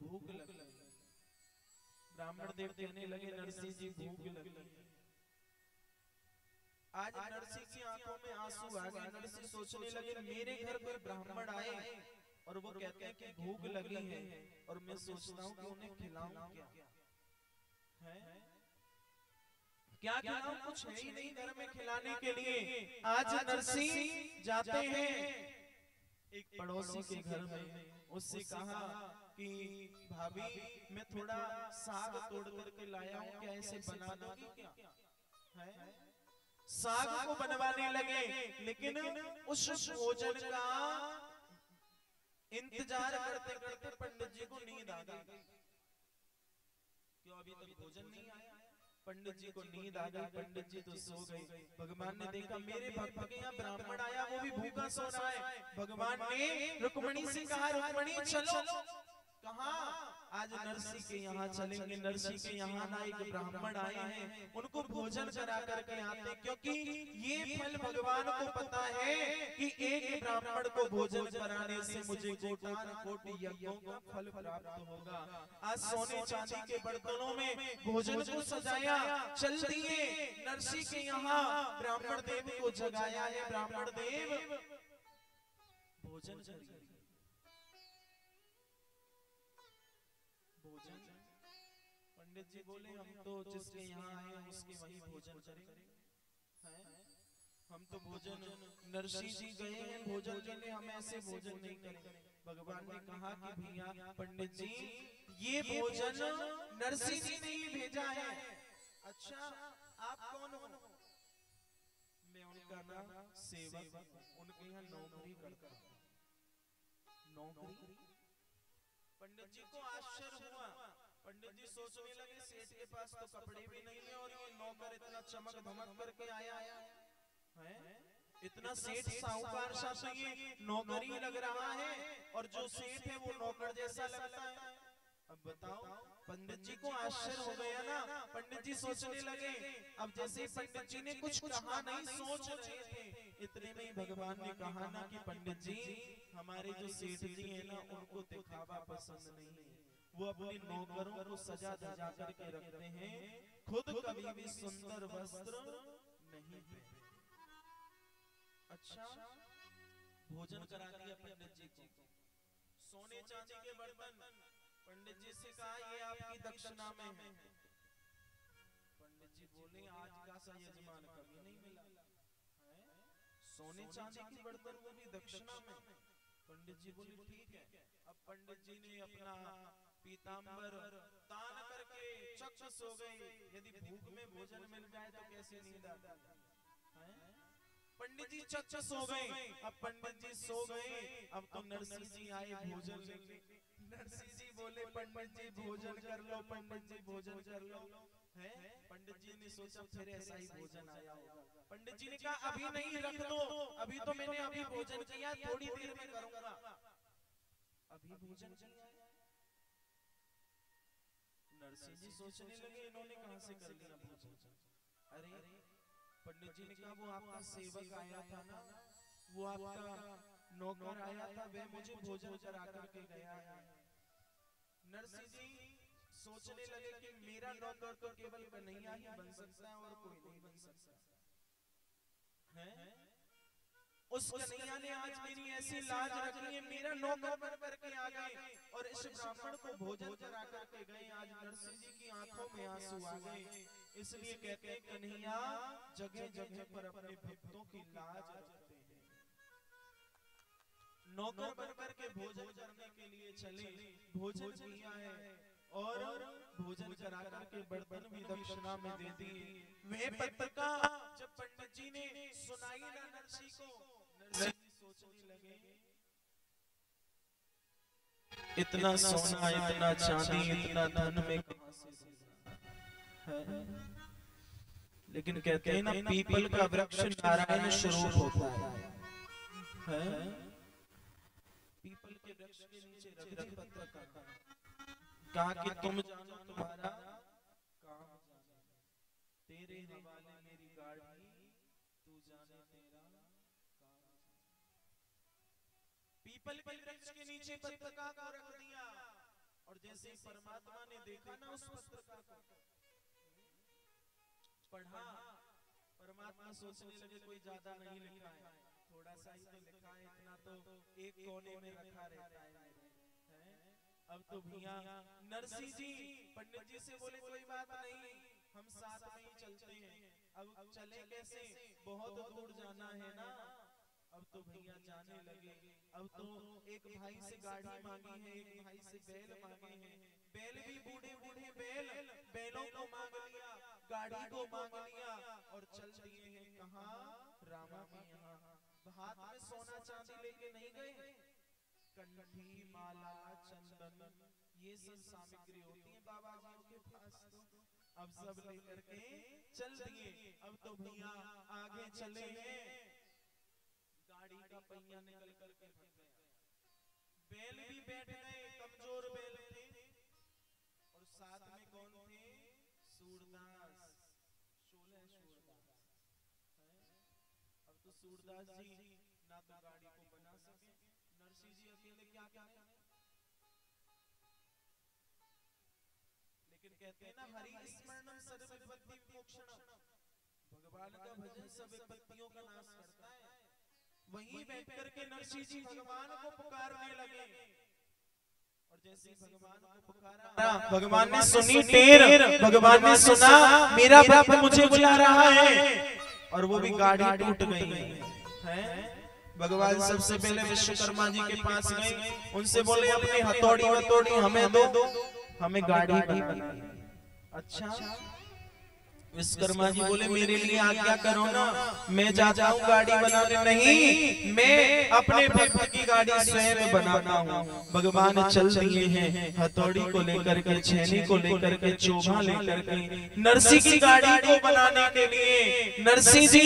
Speaker 1: भूख लग गई। ब्राह्मण देव कहने लगे नरसी जी भूख लगी। आज नरसी की आंखों में आंसू आ गए, नरसी सोचने लगे मेरे घर पर ब्राह्मण आए और वो कहते हैं कि भूख लगी है, और मैं सोचता हूँ कि उन्हें खिलाऊं क्या खिलाऊं, कुछ है ही नहीं घर में खिलाने के लिए। आज नरसी जाते हैं एक पड़ोसी के घर में, उससे कहा कि भाभी मैं थोड़ा साग तोड़ करके लाया हूँ, क्या ऐसे बना दोगी क्या है? साग को बनवाने लगे, लेकिन उस भोजन का इंतजार करते करते पंडित जी को नींद आ गई। क्यों? अभी तक भोजन नहीं आया। पंडित जी को नींद आ गई, पंडित जी तो सो गए। भगवान ने देखा मेरे भक्त के यहाँ ब्राह्मण आया, वो भी भूखा सो रहा है। भगवान ने रुक्मणी से कहा, रुक्मणी चलो। कहा आज नरसी के यहाँ चलेंगे। नरसी के यहाँ ना एक ब्राह्मण आए हैं, उनको भोजन करा करके आते, क्योंकि ये फल भगवान को पता है कि एक ब्राह्मण को भोजन कराने से मुझे कोटि यज्ञों का फल प्राप्त होगा। आज सोने चांदी के बर्तनों में भोजन को सजाया, चल दिए नरसी के यहाँ, ब्राह्मण देव को जगाया है। ब्राह्मण देव भोजन करिए। भोजन पंडित जी बोले हम तो जिसके यहाँ आए हैं उसके वही भोजन करेंगे। हम तो भोजन नरसी जी गए हैं भोजन के लिए, हम ऐसे भोजन नहीं करेंगे। भगवान ने कहा कि भैया पंडित जी ये भोजन नरसी जी ने ही भेजा है। अच्छा आप कौन हो? मैं उनका नाम सेवक, उनके यहाँ नौकरी करता हूँ। नौकरी? पंडित जी को आश्चर्य हुआ। पंडित जी सोचने लगे सेठ के पास तो कपड़े भी नहीं है और ये नौकर इतना चमक धमक करके आया है। इतना सेठ साहूकार सा तो ये नौकरी लग रहा है, और जो सेठ है वो नौकर जैसा लगता है। अब बताओ, पंडित जी को आश्चर्य हो गया ना। पंडित जी सोचने लगे। अब जैसे पंडित जी ने कुछ कहा नहीं, सोच रहे थे, इतने में ही भगवान ने कहा ना कि पंडित जी हमारे जो सेठ जी है ना उनको दिखावा पसंद नहीं है, वो अपने नौकरों को सजा धजा करके रखते हैं, खुद कभी भी सुंदर वस्त्र नहीं पहनते। अच्छा भोजन करा दिया पंडित जी को, सोने चांदी के बर्तन। पंडित जी से कहा ये आपकी दक्षिणा में है। पंडित जी बोले आज का सा यजमान कभी नहीं मिला है, सोने चांदी के बर्तन वो भी दक्षिणा में। पंडित जी बोले ठीक है। अब पंडित जी ने अपना पीतांबर दान करके चक्ष सो गए। यदि भूख में भोजन मिल जाए तो कैसे नींद आती है? पंडित जी चक्ष सो गए। अब पंडित जी सो गए, अब तो नरसी जी आए भोजन लेके। नरसी जी बोले पंडित जी भोजन कर लो, पंडित जी भोजन कर लो। है पंडित जी ने सोचा फिर ऐसा ही भोजन आया होगा। पंडित जी ने कहा अभी नहीं, रख दो, अभी तो मैंने अभी भोजन किया, थोड़ी देर में करूंगा। अभी भोजन किया। नरसी जी सोचने लगे इन्होंने कहां से कर लिया भोजन। अरे पंडित जी ने कहा वो आपका सेवक आया था ना, वो आपका नौकर आया था, वह मुझे भोजन करा करके गया है। नरसी जी सोचने लगे कि मेरा नौकर तो केवल कन्हैया ही बन सकता है और कोई नहीं बन सकता है। उस कन्हैया ने आज मेरी ऐसी लाज रखी है, मेरा नौकर बन करके आ गए और इस ब्राह्मण को भोजन करा करके गए। आज नरसी जी की आंखों में आंसू आ गए। इसलिए कहते हैं कन्हैया जगह जगह पर अपने भक्तों की लाज रखते हैं। नौकर बन करके भोजन करने के लिए चले, भोजन किया है और भोजन करा करके बर्तन भी दक्षिणा में दे दिए। वह पत्रिका जब पंडित जी ने सुनाई ना नरसी को, नरसी जी सोचने लगे इतना सोना, इतना चांदी, इतना धन में कहां से है? लेकिन कहते हैं ना पीपल का वृक्ष नारायण स्वरूप होता है। पीपल के वृक्ष के नीचे रख दी पत्रिका, कहा कि तुम जानो तुम्हारा काम जाने, तेरे हवाले मेरी गाड़ी, तू जाने तेरा काम। पीपल के वृक्ष के नीचे पत्रिका को रख दिया और जैसे परमात्मा ने देखा ना उस पत्रिका को, पढ़ा, परमात्मा सोचने लगे कोई ज्यादा नहीं लिखा है, थोड़ा सा ही तो लिखा है, इतना तो एक कोने में रखा रहता है। अब तो भैया नरसी जी पंडित जी से बोले कोई बात नहीं, हम साथ में ही चलते हैं। अब चले कैसे, बहुत दूर जाना है ना। अब तो भैया जाने लगे। अब तो एक भाई से गाड़ी मांगी है, एक भाई से बैल मांगे हैं। बैल भी बूढ़े बूढ़े बैल, बैलों को मांग लिया, गाड़ी को मांग लिया और चल दिए हैं कहाँ? रामा के यहाँ। हाथ में सोना चांदी लेके नहीं गए, कंठी, माला, चंदन, ये सब सामग्री होती है बाबा जी के पास। तो अब सब लेकर के चल दिए। अब तो भैया आगे चले हैं, गाड़ी का पहिया निकल करके फट गया, बैल भी बैठ गए, कमजोर बैल थे, और साथ में कौन थे? सूरदास, 16 सूरदास। अब तो सूरदास जी ना तो गाड़ी को बना सके, नरसिंह जी अकेले क्या क्या करें। लेकिन कहते हैं ना, हरि स्मरणम सर्व विपत्ति विमोक्षणम, भगवान का भजन सब विपत्तियों का नाश करता है। वहीं बैठ करके नरसिंह जी भगवान को पुकारने लगे, और जैसे भगवान को पुकारा, भगवान ने सुनी टेर, भगवान ने सुना मेरा भक्त मुझे बुला रहा है, और वो भी गाड़ी टूट गई है। भगवान सबसे पहले विश्वकर्मा जी के पास गए, उनसे बोले अपनी हथौड़ी हमें दो, हमें गाड़ी बनानी। अच्छा, विश्वकर्मा जी बोले मेरे लिए आज्ञा करो ना, मैं जाता हूँ गाड़ी बनाने। नहीं, मैं अपने भक्त की गाड़ी स्वयं बनाता हूँ। भगवान चल दिए हैं, हथौड़ी को लेकर के, छेनी को लेकर के, चोभा लेकर के, नरसिंह की गाड़ी को बनाने के लिए नरसिंह जी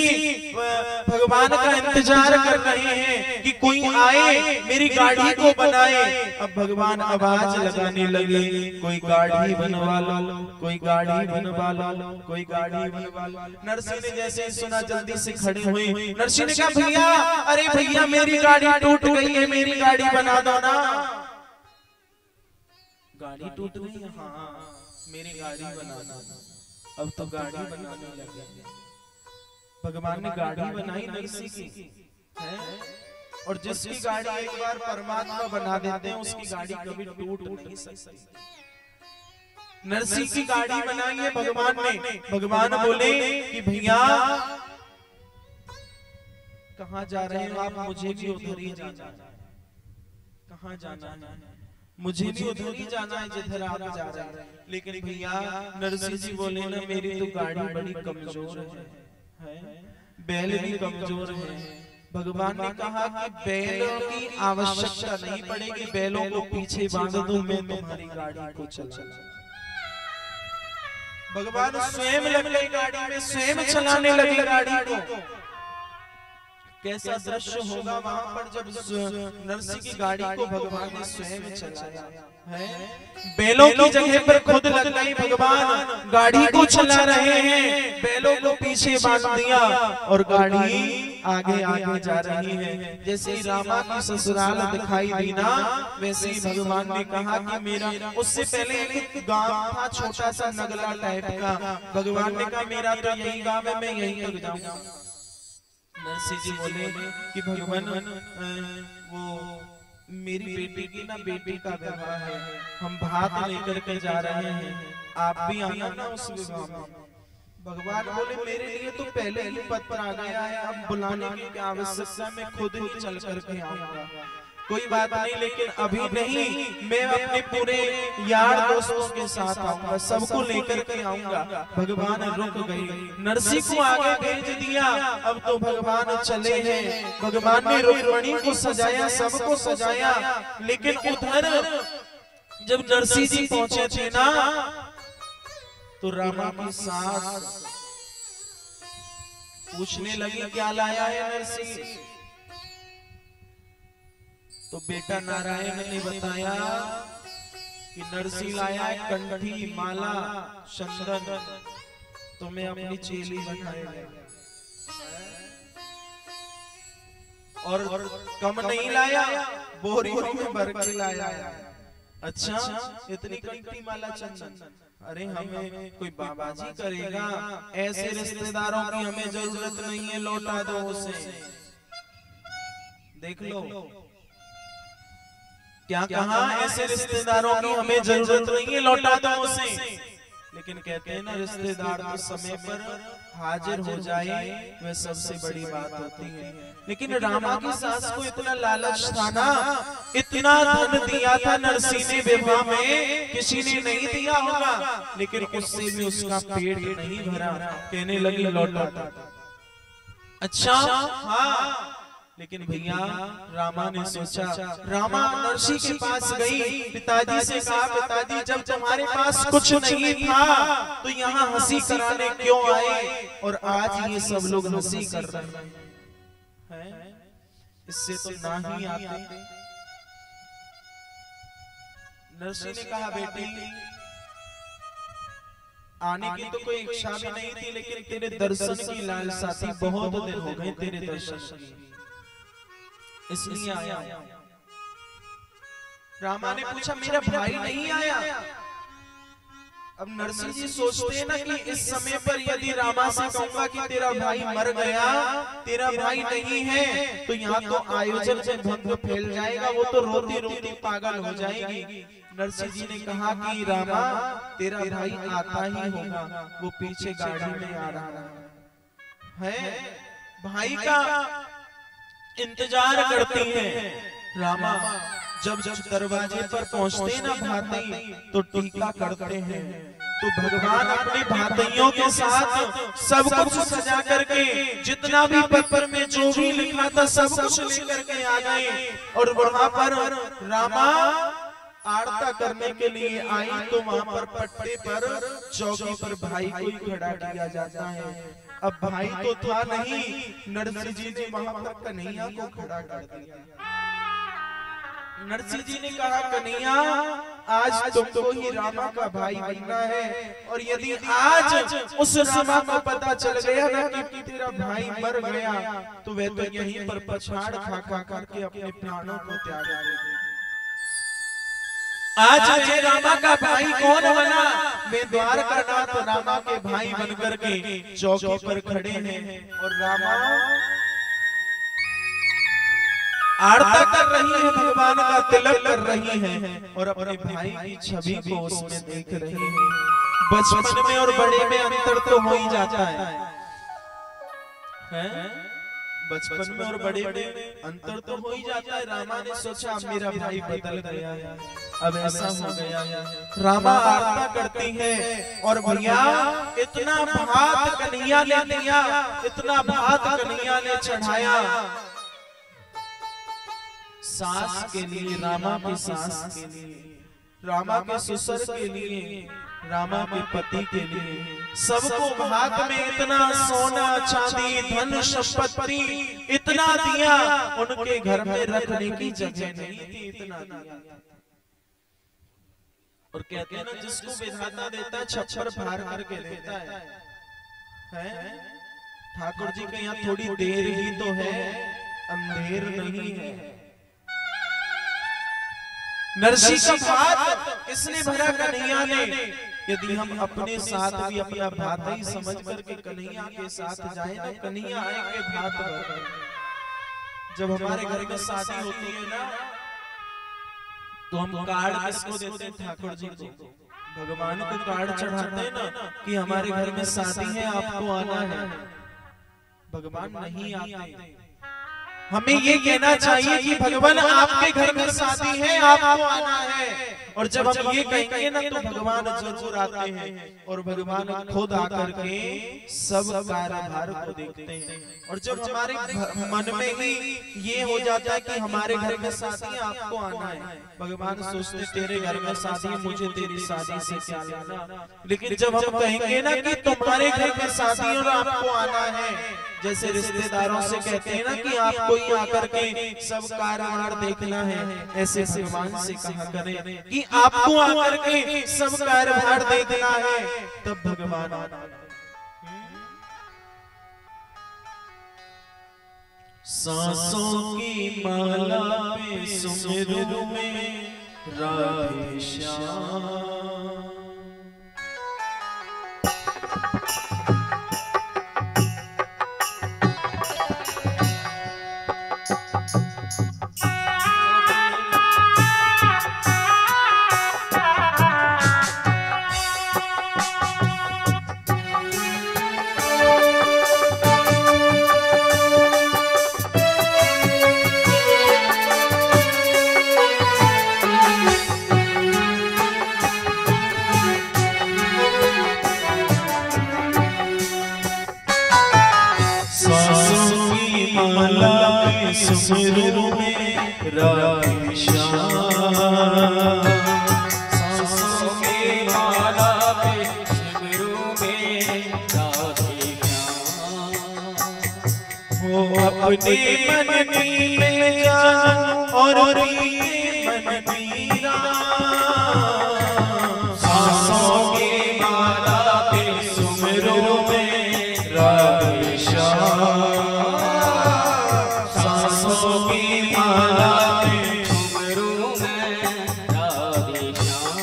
Speaker 1: भगवान का इंतजार कर रहे हैं कि कोई आए मेरी गाड़ी को बनाए। अब भगवान आवाज लगाने लगे, कोई गाड़ी बनवा लो, कोई गाड़ी बनवा लो, कोई गाड़ी बनवा लो। नरसिंह ने जैसे ही सुना जल्दी से खड़े हुए। नरसिंह ने कहा भैया, अरे भैया मेरी गाड़ी टूट गई है, मेरी गाड़ी बना दो ना। गाड़ी टूट गई है? हाँ, मेरी गाड़ी बना दो। अब तो गाड़ी बनाने लगे। भगवान ने गाड़ी बनाई नरसिंह की, और जिसकी गाड़ी एक बार परमात्मा बना देते हैं उसकी गाड़ी कभी टूट नहीं सकती। नरसिंह की गाड़ी बनाई है भगवान ने। भगवान बोले कि भैया कहाँ जा रहे हो आप? मुझे भी उधर ही जाना है। कहाँ जाना है? मुझे भी उधर ही जाना है जिधर आप जा रहे हैं। लेकिन भैया नरसिंह जी बोले ना, मेरी तो गाड़ी बड़ी कमजोर है, बैल भी कमजोर है। भगवान ने कहा कि बैलों की आवश्यकता नहीं पड़ेगी, बैलों को पीछे बांध दो, मैं तुम्हारी गाड़ी को चला। भगवान स्वयं लग गए गाड़ी में, स्वयं चलाने लगे गाड़ी को। कैसा दृश्य होगा वहां पर जब नरसिंह की गाड़ी को भगवान ने स्वयं चलाया है। बैलों की जगह पर खुद लग गई, भगवान गाड़ी को चला रहे हैं, बैलों को पीछे बांध दिया और गाड़ी आगे आगे जा रही है। जैसे ही रामा की ससुराल दिखाई दी ना, वैसे ही भगवान ने कहा कि मेरा, उससे पहले एक गांव था छोटा सा नगला टाइप का। भगवान ने कहा मेरा तो यही गांव है, मैं यहीं तक जाऊंगा। नरसिंह जी बोले कि भगवान वो मेरी बेटी की ना, बेटी का विवाह है, हम भात लेकर के जा रहे हैं, आप भी आना ना उस विवाह में। भगवान बोले मेरे लिए तो पहले ही पत्र आ गया है, अब बुलाने की क्या आवश्यकता, मैं खुद ही चल करके आऊंगा। कोई बात नहीं, लेकिन अभी नहीं, मैं अपने पूरे यार दोस्तों के साथ आऊंगा, सबको लेकर के आऊंगा। भगवान रुक गई, नरसिंह को आगे भेज दिया। अब तो भगवान चले हैं। भगवान ने रुक्मिणी को सजाया, सबको सजाया, लेकिन उधर जब नरसिंह जी पहुंचे थे ना, तो रामा की सास पूछने लगी क्या लाया है नरसिंह? तो बेटा नारायण ने बताया कि नरसिंह लाया है कंठी, माला, चंदन, तो मैं अपनी चेली बनाया, और कम नहीं लाया, बोरियों में भर के लाया। अच्छा, इतनी कंठी, माला, चंदन? अरे हमें कोई बाबाजी करेगा, ऐसे रिश्तेदारों की हमें जरूरत नहीं है, लौटा दो उसे। देख लो क्या कहा, ऐसे रिश्तेदारों की हमें जरूरत नहीं है, लौटा दो उसे। लेकिन कहते हैं ना, रिश्तेदार तो समय पर हाजिर हो जाए वह सबसे बड़ी बात होती है। लेकिन रामा की सास को इतना लालच था ना, इतना धन दिया था नरसिंह ने विवाह में, किसी ने नहीं दिया होगा, लेकिन उससे भी उसका पेट नहीं भरा। कहने लगी लौटा। अच्छा हाँ, लेकिन भैया रामा ने सोचा, रामा नरसी के पास गई, पिताजी से कहा, पिताजी जब तुम्हारे पास कुछ नहीं था तो यहाँ हंसी कराने क्यों आए, और आज ये सब लोग हंसी कर रहे हैं, इससे तो ना ही आते। नरसी ने कहा, बेटी आने की तो कोई इच्छा भी नहीं थी, लेकिन तेरे दर्शन की लालसा थी, बहुत दिन हो गए तेरे दर्शन की, इसलिए आया। रामा ने पूछा, मेरा भाई नहीं आया? अब नरसिंह जी सोचते हैं ना कि इस समय पर यदि रामा से कहूंगा कि तेरा भाई मर गया, तेरा भाई नहीं है, तो यहाँ तो आयोजन में भंग फैल जाएगा, वो तो रोती रोती पागल हो जाएगी। नरसिंह जी ने कहा कि रामा तेरा भाई आता ही होगा, वो पीछे गाड़ी में आ रहा है, भाई का इंतजार करती हैं। रामा जब दरवाजे पर पहुंचते ना भाई तो टीका करते हैं, तो भगवान अपने भाइयों के साथ सब कुछ सजा करके, जितना भी पत्र में जो भी लिखा था सब कुछ लेकर के आ गए, और वहां पर रामा आरता करने के लिए आई, तो वहां पर पट्टे पर चौकी पर भाई को खड़ा किया जाता है। अब भाई तो था नहीं, नरसिंह जी ने वहां पर कन्हैया को खड़ा कर दिया। नरसिंह जी ने कहा, कन्हैया आज तुमको ही रामा का भाई बनना है, और यदि आज उस रामा को पता चल गया ना कि तेरा भाई मर गया, तो वह तो यहीं पर पछाड़ खा खा करके अपने प्राणों को त्याग देगा। आज मैं रामा का भाई कौन बना? मैं द्वारका नाथ रामा के भाई बनकर के चौकी पर खड़े हैं, और रामा आरता कर रही है, भगवान का तिलक कर रही है, और अपने भाई की छवि को उसमें देख रही है। बचपन में और बड़े में अंतर तो हो ही जाता है? बचपन में और बड़े में अंतर तो हो ही जाता है। रामा ने सोचा, मेरा भाई बदल गया है, अब ऐसा हो गया है। रामा आरता करती है, और भैया इतना भात कन्हैया ने दिया, इतना भात कन्हैया ने चढ़ाया, सास के लिए, रामा की सास के लिए, रामा के ससुर के लिए, रामा के पति के लिए, सबको भात में इतना सोना चांदी धन संपत्ति इतना दिया, उनके घर में रखने की जगह नहीं थी, इतना दिया। और कहते हैं ना, जिसको विधाता देता है छप्पर फाड़ करके देता है? ठाकुर जी के यहाँ थोड़ी देर ही तो है, अंधेर नहीं है। नरसी का भात किसने भरा? कन्हैया ने। यदि हम अपने साथ भी अपना भात ही समझ करके कन्हैया के साथ जाए तो कन्हैया आएंगे भात भर। जब हमारे घर में शादी होती है ना, तो हम कार्ड किसको देते हैं? ठाकुर जी को, भगवान को कार्ड चढ़ाते हैं ना कि हमारे घर में शादी है, आपको आना है। भगवान नहीं आते। हमें ये कहना चाहिए कि भगवान आपके घर में शादी है, आपको आना है। और जब हम ये कहेंगे ना तो भगवान जरूर आते हैं, और भगवान खुद आकर के सब कार्यभार को देखते हैं। और जब हमारे मन में ही ये हो जाता है कि हमारे घर में शादी है, आपको आना है, भगवान सोचते तेरे घर में शादी है, मुझे तेरी शादी से क्या लेना। लेकिन जब हम कहेंगे ना कि तुम्हारे घर में शादी और आपको आना है, जैसे रिश्तेदारों से कहते हैं ना कि आपको ही आकर के सब कार्यभार देखना है, ऐसे भगवान से कहा करें कि आपको आकर के सब कार्यभार देखना है, तब भगवान आना। सांसों की माला पे सुमिरू में राधे श्याम। सुमिरू में राधे श्याम,
Speaker 2: सांसों की माला पे सुमिरू में राधे श्याम।
Speaker 1: हो अपने मन में जानू और मन मीरा,
Speaker 2: सांसों की माला पे सुमिरू में राधे श्याम, सांसों की माला पे सुमिरू में राधे श्याम।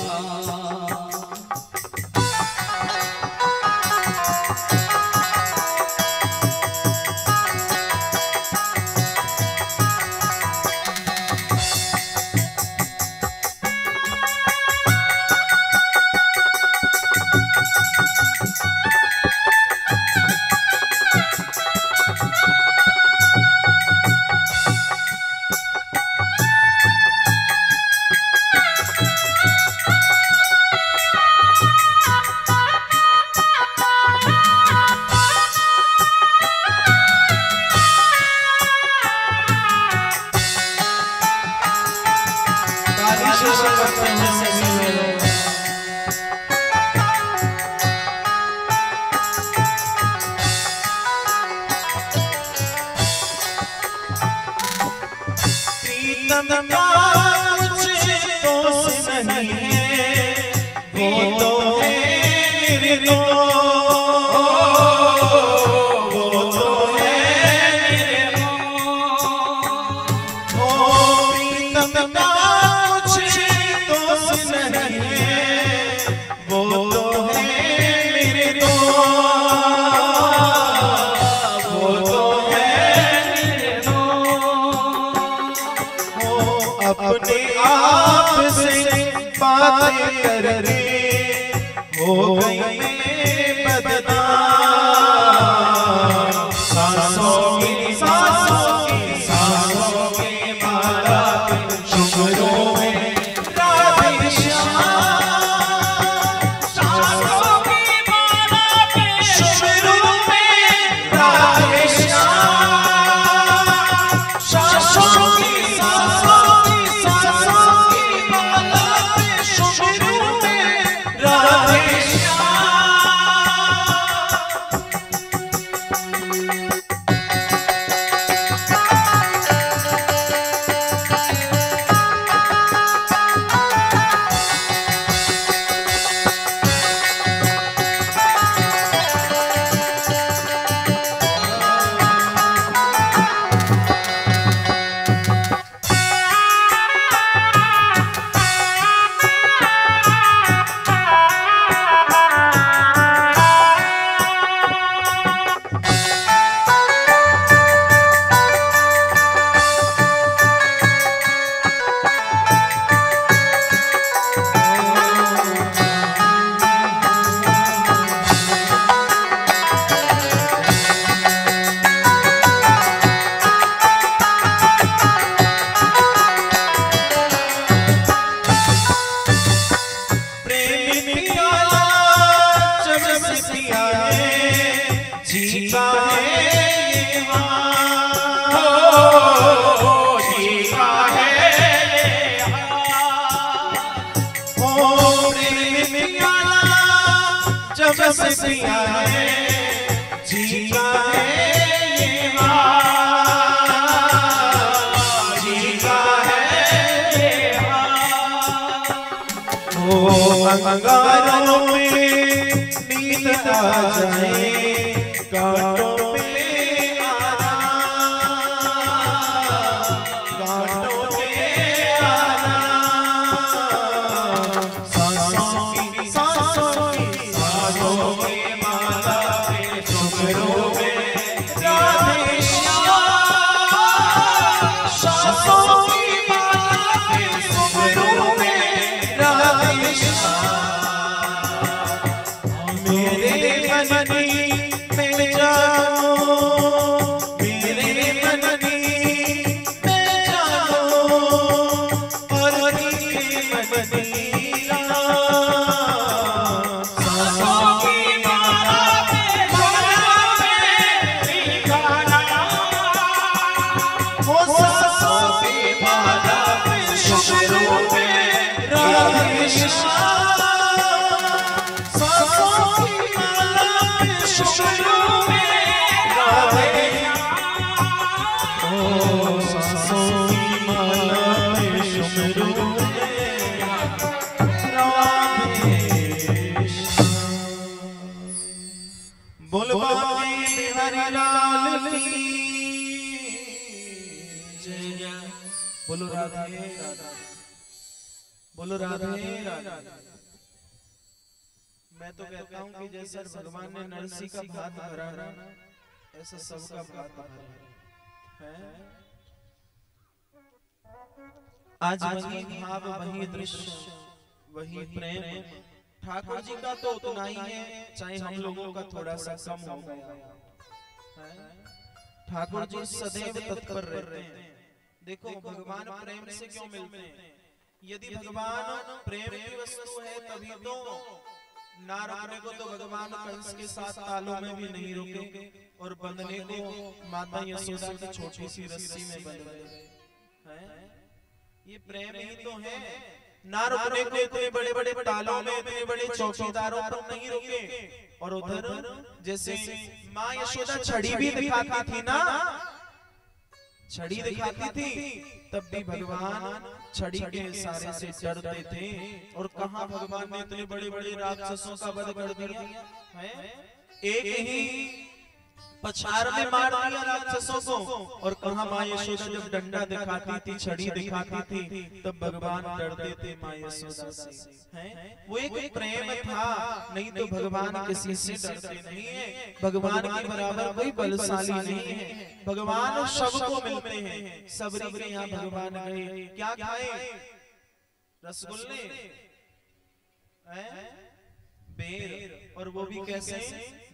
Speaker 1: प्रीतम का कुछ दोस्त नहीं है, वो तो है मेरे दोस्त, वो तो है मेरे दोस्त। ओ प्रीतम का कुछ दोस्त नहीं है, वो तो है मेरे दोस्त, वो तो है मेरे दोस्त। अपने आप से बातें कर रे हो गई बदनाम, सांसों की माला पे सुमिरू में राधे श्याम, सांसों की माला पे सुमिरू में राधे श्याम, सांसों की जीता है ये वहाँ, जीता है ये वहाँ, प्रेम प्याला जब से पिया है, जीता है ये वहाँ, जीता है ये वहाँ। अंगारों में नींद आ जाए, कांटों पे आना, कांटों पे आना, सांसों की माला पे सुमिरू में राधे श्याम, सांसों की माला पे सुमिरू में राधे श्याम। मेरे मन में जाओ, मेरे मन में जाओ, और तेरे मन मीरा, सांसों की माला पे सुमिरू में गाना, कृष्णा सांसों की माला में शुरू में राधे ओ सांसों की माला में शुरू में राधे बोल बाबे बिहारी लाल की जय। बोलो राधे बोलो राधे राधे। मैं तो कहता हूँ कि जैसे भगवान ने नरसी का भात भरा ना ऐसा सबका भात भरा है। आज वही भाव वही दृश्य वही प्रेम ठाकुर जी का तो उतना ही है चाहे हम लोगों का थोड़ा सा कम हो गया। ठाकुर जी सदैव तत्पर रहते हैं। देखो भगवान प्रेम से क्यों मिलते हैं? यदि भगवान प्रेम की वस्तु है तभी तो ना रुकने को तो भगवान कंस के साथ तालों में भी नहीं रुके और बंधने को माता यशोदा की छोटी सी रस्सी में बंध गए। ये प्रेम ही तो है। ना रुकने को इतने बड़े बड़े तालों में इतने बड़े चौकीदारों पर नहीं रुके और उधर जैसे माँ यशोदा छड़ी भी दिखाती थी ना, छड़ी दिखाती थी तब भी भगवान छड़ी के इशारे से डरते थे। और कहाँ भगवान ने इतने बड़े बड़े राक्षसों का वध कर दिया है। एक ही पछाड़ में मार दिया राक्षसों को। और कहाँ माँ यशोदा जब डंडा दिखाती थी छड़ी दिखाती थी तब भगवान डरते थे माँ यशोदा से हैं। वो एक प्रेम था, नहीं तो भगवान किसी से डरते नहीं है। भगवान के बराबर कोई बलशाली नहीं है। भगवान सबको मिलते हैं। सबरी के यहाँ भगवान गए, क्या खाए? रसगुल्ले बेर, और वो भी कैसे?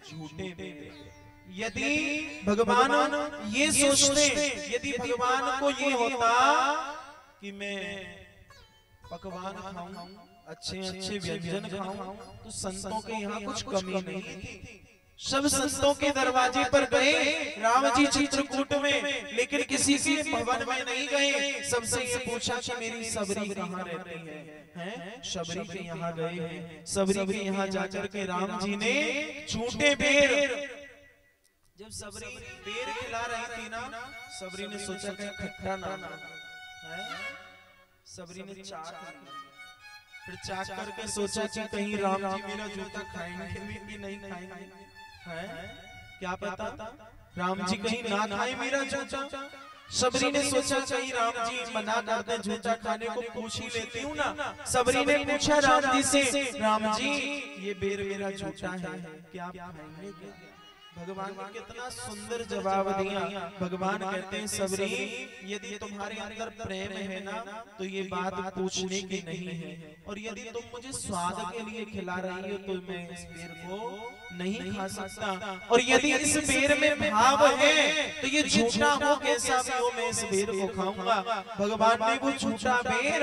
Speaker 1: झूठे बेर। यदि भगवान ये सोचते, यदि भगवान को ये होता कि मैं पकवान खाऊं, अच्छे अच्छे व्यंजन खाऊं, तो संतों के यहाँ कुछ कमी नहीं थी। सब संतों के दरवाजे पर गए राम जी चित्रकूट में, लेकिन किसी के भवन में नहीं गए। सबसे ये पूछा कि मेरी सबरी कहाँ रहती है? सबरी के यहाँ गए हैं। सबरी के यहाँ जाकर के राम जी ने झूठे बेर, जब सबरी बेर खिला रही थी ना, सबरी ने सोचा कि खट्टा ना है। सबरी ने चाक ली, फिर चाक करके सोचा कि कहीं राम जी मेरा जूता खाएंगे भी कि नहीं खाएंगे है। क्या पता राम जी कहीं ना खाए मेरा जूता। सबरी ने सोचा कहीं राम जी मना करते जूता खाने को, पूछ ही लेती हूँ ना। सबरी ने पूछा राम जी से, राम जी ये बेर मेरा जूता है, क्या आप खाएंगे क्या? भगवान ने कितना सुंदर जवाब दिया। भगवान कहते हैं सबरी यदि तुम्हारे अंदर प्रेम है ना तो ये बात पूछने की नहीं है। और यदि तुम मुझे स्वाद के लिए खिला रही हो तो मैं इस बेर को नहीं खा सकता। और यदि इस बेर में भाव है तो ये झूठा हो कैसा भी हो, मैं इस बेर को खाऊंगा। भगवान ने वो झूठा बेर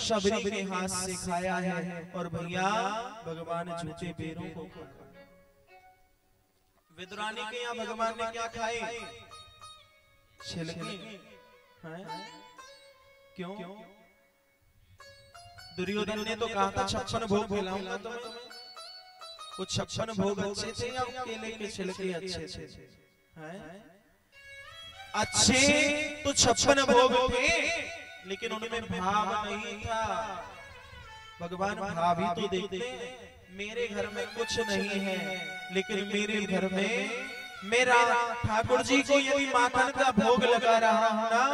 Speaker 1: सबरी के हाथ से खाया है। और भैया भगवान झूठे बेरों को खाया। विदुरानी के यहाँ भगवान ने क्या खाए? छिलके। क्यों? दुर्योधन ने तो कहा था 56 भोग खिलाऊंगा तुम्हें। वो 56 भोग अच्छे थे या केले के छिलके अच्छे थे? अच्छे तो 56 भोग थे, लेकिन उनमें भाव नहीं था। भगवान भाव ही तो देखते हैं। मेरे घर में कुछ नहीं है, लेकिन मेरे घर में मेरा ठाकुर जी को यदि माखन का भोग लगा रहा हूं ना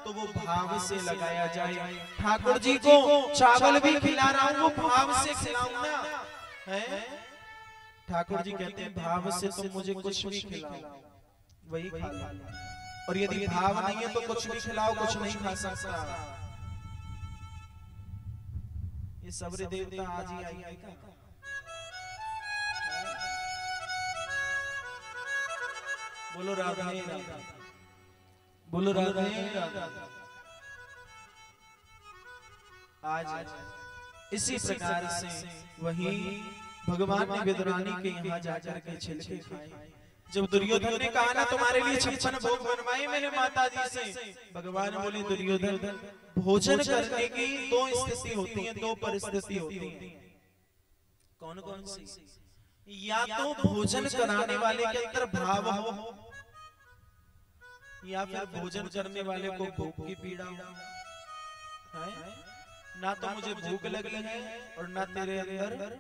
Speaker 1: तो वो भाव से लगाया जाए। ठाकुर जी को चावल भी खिला रहा हूं, वो भाव से खिलाऊं ना है। ठाकुर जी कहते हैं भाव से तुम मुझे कुछ भी खिलाओ वही खा लो, और यदि भाव नहीं है तो कुछ भी खिलाओ कुछ नहीं खा सकता। ये सबरी देवता आज ही आई है। बोलो राधे राधे, बोलो राधे राधे। आज इसी प्रकार से वही भगवान ने विदुरानी के यहाँ जाकर के छिलके खाए। जब दुर्योधन ने कहा ना तुम्हारे लिए 56 भोग बनवाए मैंने माता जी से, भगवान बोले दुर्योधन भोजन करने की दो स्थिति होती है, दो परिस्थिति होती है। कौन कौन सी? या तो भोजन कराने वाले के अंदर भाव हो, या फिर भोजन करने वाले को भूख की पीड़ा हो। ना तो मुझे भूख लगी है और ना तेरे अंदर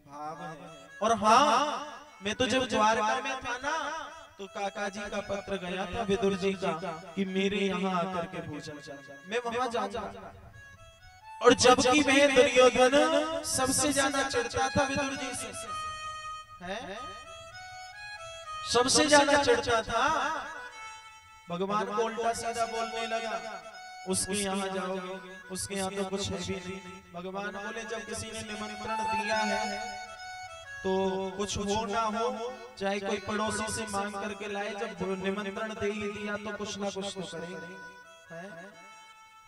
Speaker 1: भाव है। और हाँ, मैं तो जब द्वारका में था ना तो काका जी का पत्र गया था विदुर जी का कि मेरे यहाँ आकर के भोजन कर, मैं वहां जाऊंगा। और जबकि मैं दुर्योधन सबसे ज्यादा चिढ़ता था विदुर जी से, है सबसे ज्यादा चिढ़ता था। भगवान को उल्टा सीधा बोलने लगा, उसके यहाँ जाओगे, उसके यहाँ तो कुछ है भी नहीं। भगवान बोले जब किसी ने निमंत्रण दिया है तो कुछ हो ना हो, चाहे कोई पड़ोसी से मांग करके लाए, जब निमंत्रण दे ही दिया तो कुछ ना कुछ तो करेंगे।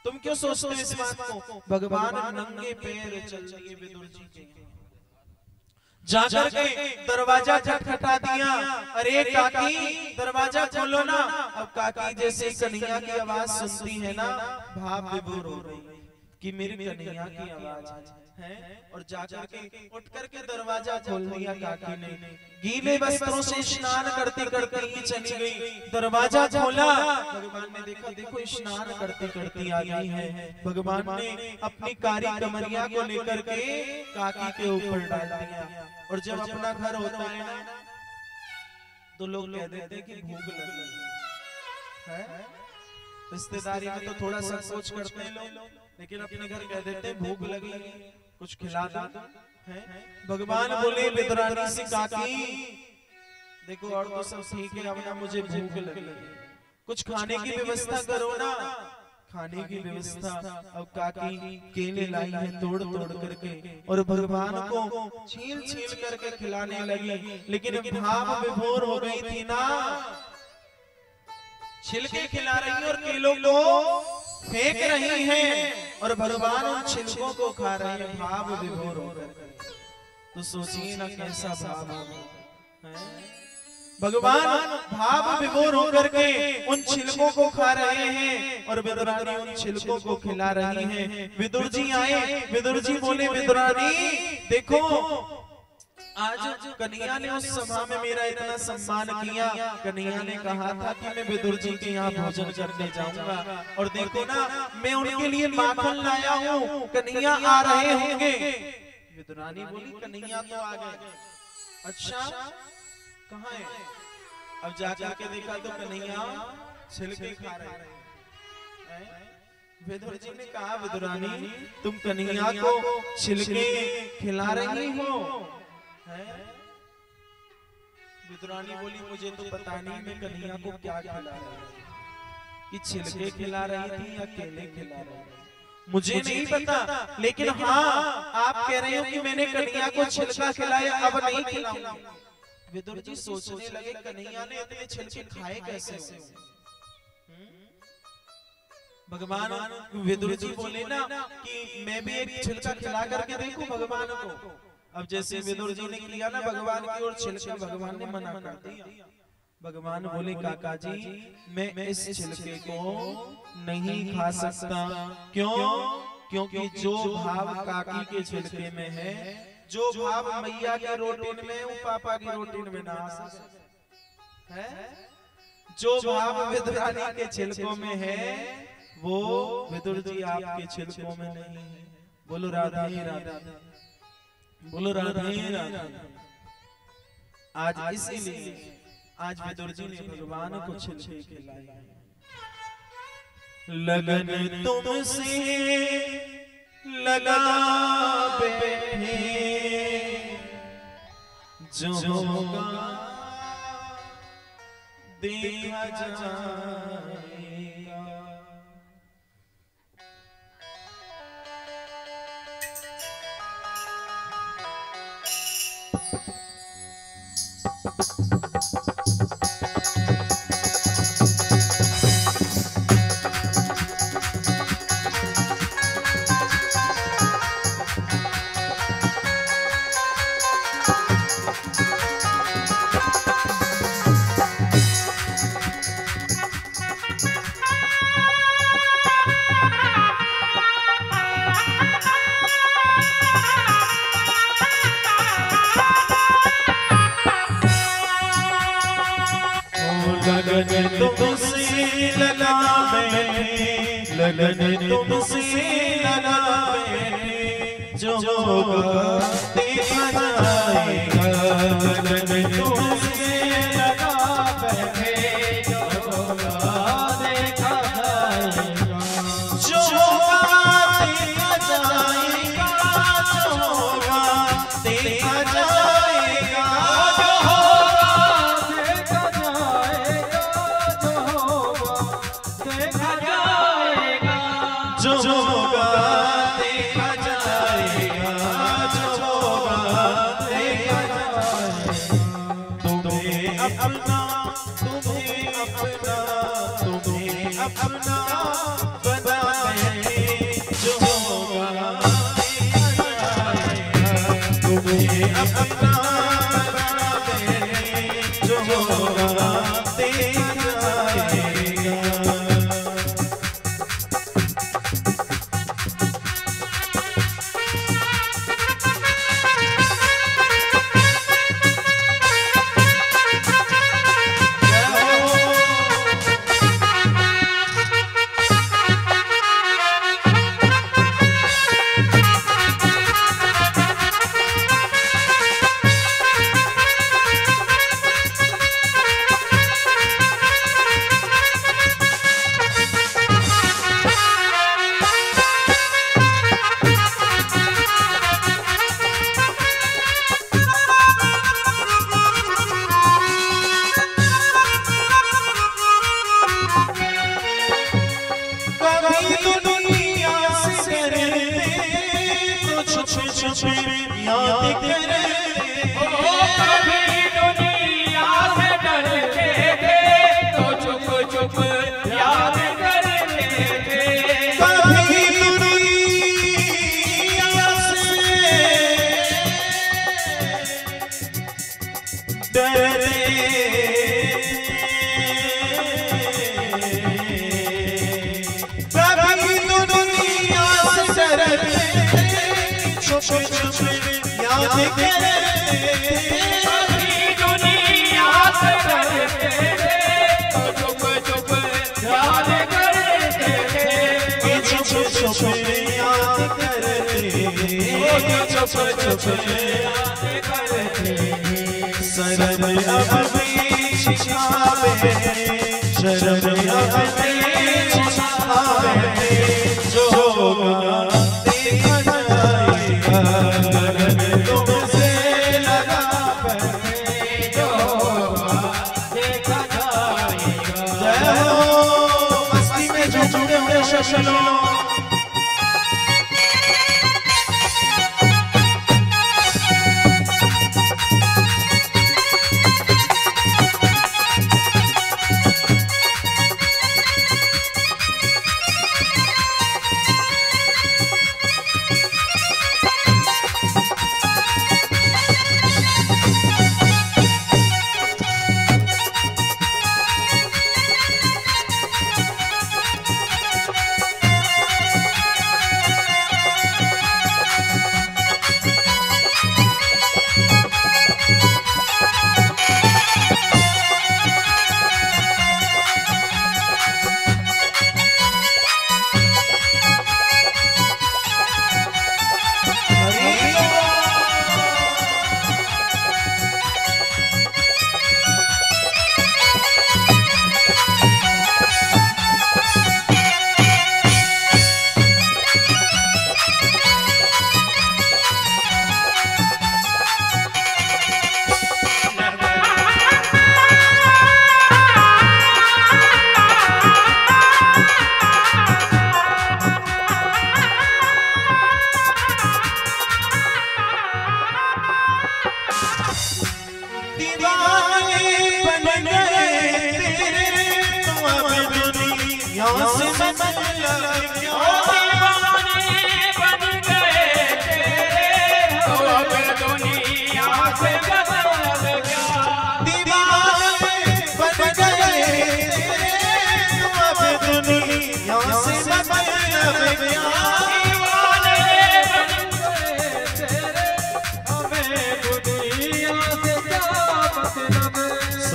Speaker 1: तुम क्यों सोचते हो इस बात को? भगवान नंगे पैर चल दिए विदुर जी के, जाकर के दरवाजा खटखटा दिया। अरे काकी दरवाजा खोलो ना। अब काकी जैसे कन्हैया की आवाज सुनती है ना, भाव विभोर हो गई कि मेरी कन्हैया की आवाज है। और जाकर के उठ करके दरवाजा खोल दिया काकी ने, गीले वस्त्रों से स्नान करते करते ही चली गई। दरवाजा खोला, भगवान ने देखा, देखो स्नान करते करते आ गई है। भगवान ने अपनी कारी कमरिया को लेकर के काकी के ऊपर डाल दिया। और जब अपना घर होता है ना तो लोग कह देते हैं कि भूख लगी है। रिश्तेदारी में तो थोड़ा संकोच करते हैं लोग, लेकिन अपने घर कह देते हैं भूख लगी, कुछ खिला दो। भगवान बोले विदुरानी से काकी देखो और तो सब ठीक है, अब ना मुझे भूख लगी, कुछ खाने की व्यवस्था करो ना। खाने की व्यवस्था अब काकी केले लाई है तोड़ तोड़ करके और भगवान को छील छील करके खिलाने लगी। लेकिन भाव विभोर हो गई थी ना, छिलके खिला रही और केलों को फेंक रही हैं और भगवान उन छिलकों को खा रहे हैं भाव विभोर होकर। तो सोचिए ना कैसा भाव है। भगवान भाव विभोर होकर के उन छिलकों को खा रहे हैं और विदुरानी उन छिलकों को खिला रही हैं। विदुर जी आए, विदुर जी बोले विदुरानी देखो आज कन्हैया ने उस सभा में मेरा इतना सम्मान किया। कन्हैया ने कहा था कि मैं विदुर जी के यहाँ भोजन करने जाऊंगा और देखो ना मैं उनके लिए माखन लाया हूँ, कन्हैया आ रहे होंगे। विदुरानी बोली कन्हैया तो आ गए। अच्छा कहाँ है? अब जाकर के देखा तो कन्हैया छिलके खा रहे हैं। विदुर जी ने कहा विदुरानी तुम कन्हैया को छिलके खिला रही हो? विदुरानी बोली मुझे तो पता नहीं मैं कन्हैया को क्या खिला रही थी, कि छिलके खिला रही थी या केले खिला रही थी, मुझे नहीं पता। लेकिन हाँ आप कह रहे हो कि मैंने कन्हैया को छिलका खिलाया, अब नहीं खिलाऊंगा। विदुर जी सोचने लगे कन्हैया ने इतने छिलके खाए कैसे हो? भगवान विदुर जी बोले ना कि मैं भी एक छिलका खिला करके देखूं भगवान को। अब जैसे विदुर जी ने किया ना भगवान की ओर छिलका, भगवान ने मना कर दिया। भगवान बोले काका जी मैं इस छिलके को नहीं खा सकता। क्यों? क्योंकि जो भाव काकी के छिलके में है, जो भाव मैया के रोटीन में वो पापा की रोटीन में ना है, जो भाव विदुरानी के छिलकों में है वो विदुर जी आपके छिलकों में नहीं है। बोलो राधे राधे, बोलो राधे राधे। आज इसीलिए आज विदुर जी ने भगवान को छिलके खिलाए। लगन तुमसे लगा बैठे जो होगा देखा जाएगा। लगन तुमसे लगा बैठे जो होगा देखा जाएगा। लगन तुमसे लगा बैठे जो होगा देखा जाएगा। जो होगा देखा जाएगा। जो होगा देखा जाएगा।
Speaker 2: जो होगा देखा जाएगा। जो होगा देखा जाएगा।
Speaker 1: जो होगा देखा जाएगा। जो होगा देखा जाएगा। तुम्हें अपना तुम्हें अपना तुम्हें अपना बना बैठे जो होगा देखा जाएगा। तुम्हें अपना बना बैठे जो होगा देखा जाएगा। याद करते
Speaker 2: कभी दुनिया से डरते थे तो चुप चुप याद करते थे।
Speaker 1: कभी दुनिया से डरते कभी दुनिया से डरते छुप छुप याद करते।
Speaker 2: कभी दुनिया से डरते थे तो चुप चुप याद करते थे।
Speaker 1: छुप छुप याद करते।
Speaker 2: छुप छुप याद करते।
Speaker 1: शरम अब बीच छावे शरम अब बीच छावे जो होगा देखा जाएगा। लगन तुमसे लगा बैठे जो होगा
Speaker 2: देखा जाएगा।
Speaker 1: जय हो मस्ती में जो जुड़े हुए शशलो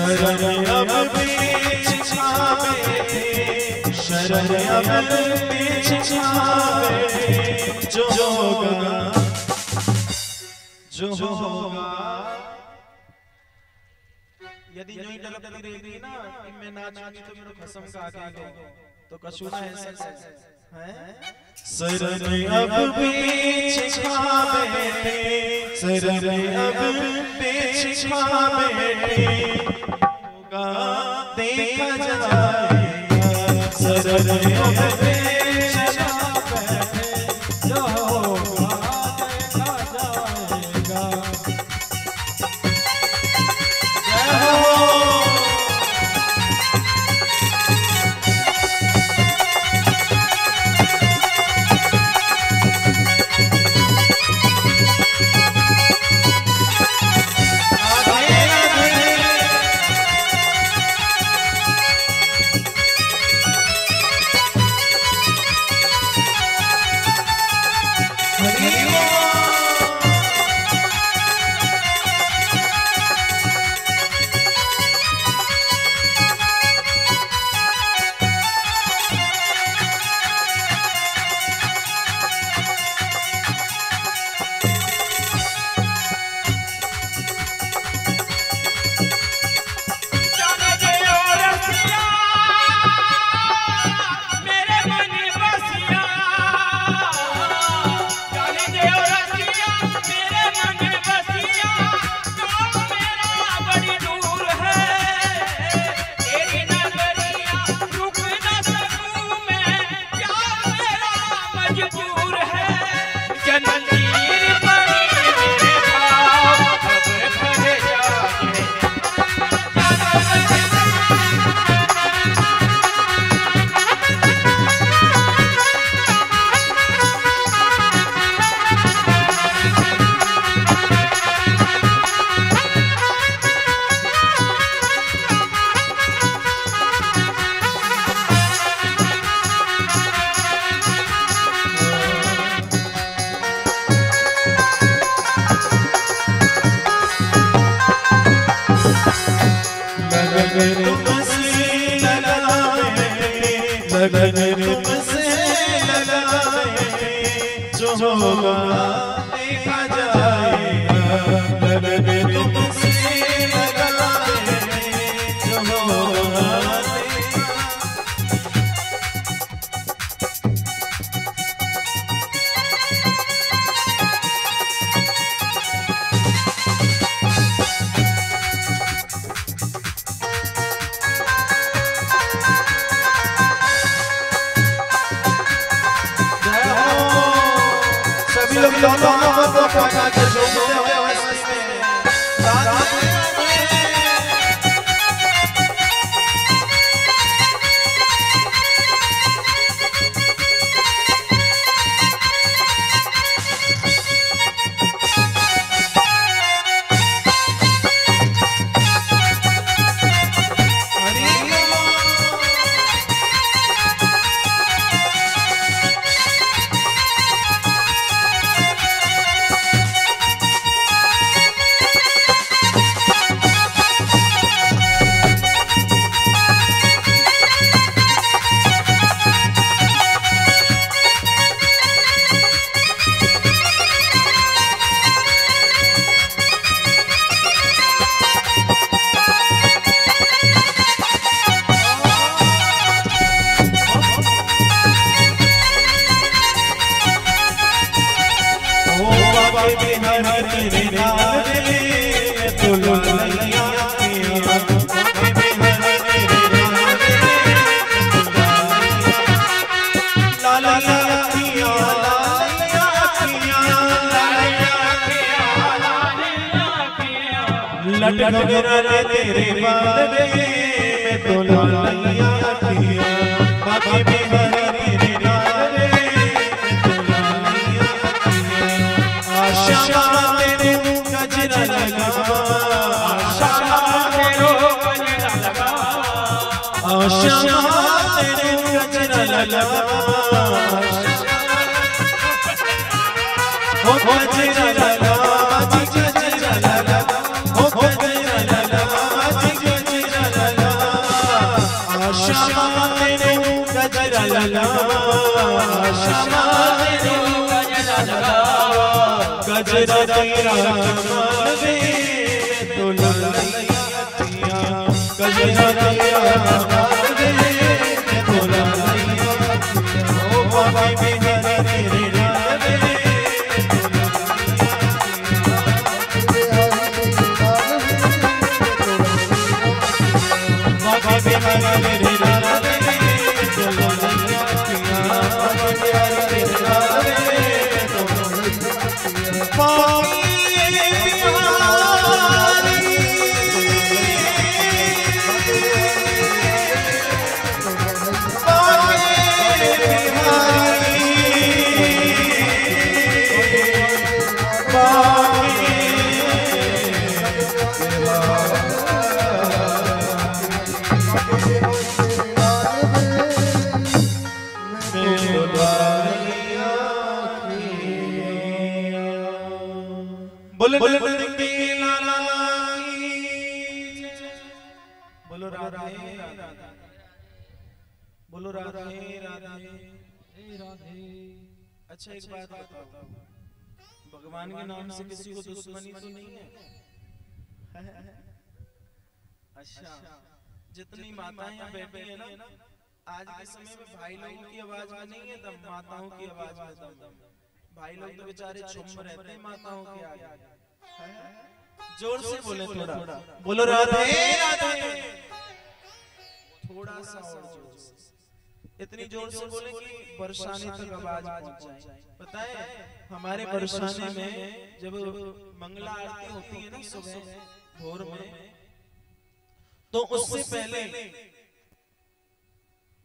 Speaker 1: शरम अब बीच छावे अब पीछे छावे जो होगा जो होगा। यदि नहीं डलती रहेगी ना मैं नाचूंगी तो मेरे कसम का आगे तो कछु ना ऐसा है। सर अब पीछे छावे सर अब पीछे छावे होगा देखा जाएगा। सर अब पीछे छावे जो होगा देखा जाएगा। तुमसे लगाए जो होगा देखा जाएगा। लगन तुमसे लगाए जो होगा दोनों को काका के जोड़ते हुए हंसते लटक तेरे बादे में तो लालिया किया बाकी भी तेरे बादे में तो लालिया किया। आशा तेरे गजरा लगा आशा तेरे गजरा लगा आशा तेरे गजरा लगा ओ गजरा लगा गजरा दशरथ राम वे दुलारिया किया दशरथ राम वे दुलारिया ओ बाबी बिहारी तेरे नाम वे बाबी बिहारी तेरे नाम वे दुलारिया किया बाबी बिहारी तेरे नाम वे बोलो राधे बोलो राधे राधे। अच्छा एक बात बताओ, भगवान के नाम से किसी को दुश्मनी तो नहीं है? अच्छा, जितनी माताएं यहाँ बैठी है ना, आज के समय में भाई लोगों की आवाज में नहीं है दम, माताओं की आवाज में दम। भाई लोग तो बेचारे चुप रहते हैं माताओं के आगे। जोर से बोले थोड़ा, बोलो राधे राधे, थोड़ा सा और जोर से, इतनी जोर से बोले कि बरसाने तक आवाज पहुंच जाए। पता है हमारे बरसाने में जब मंगला आरती होती है ना सुबह भोर में, तो उससे पहले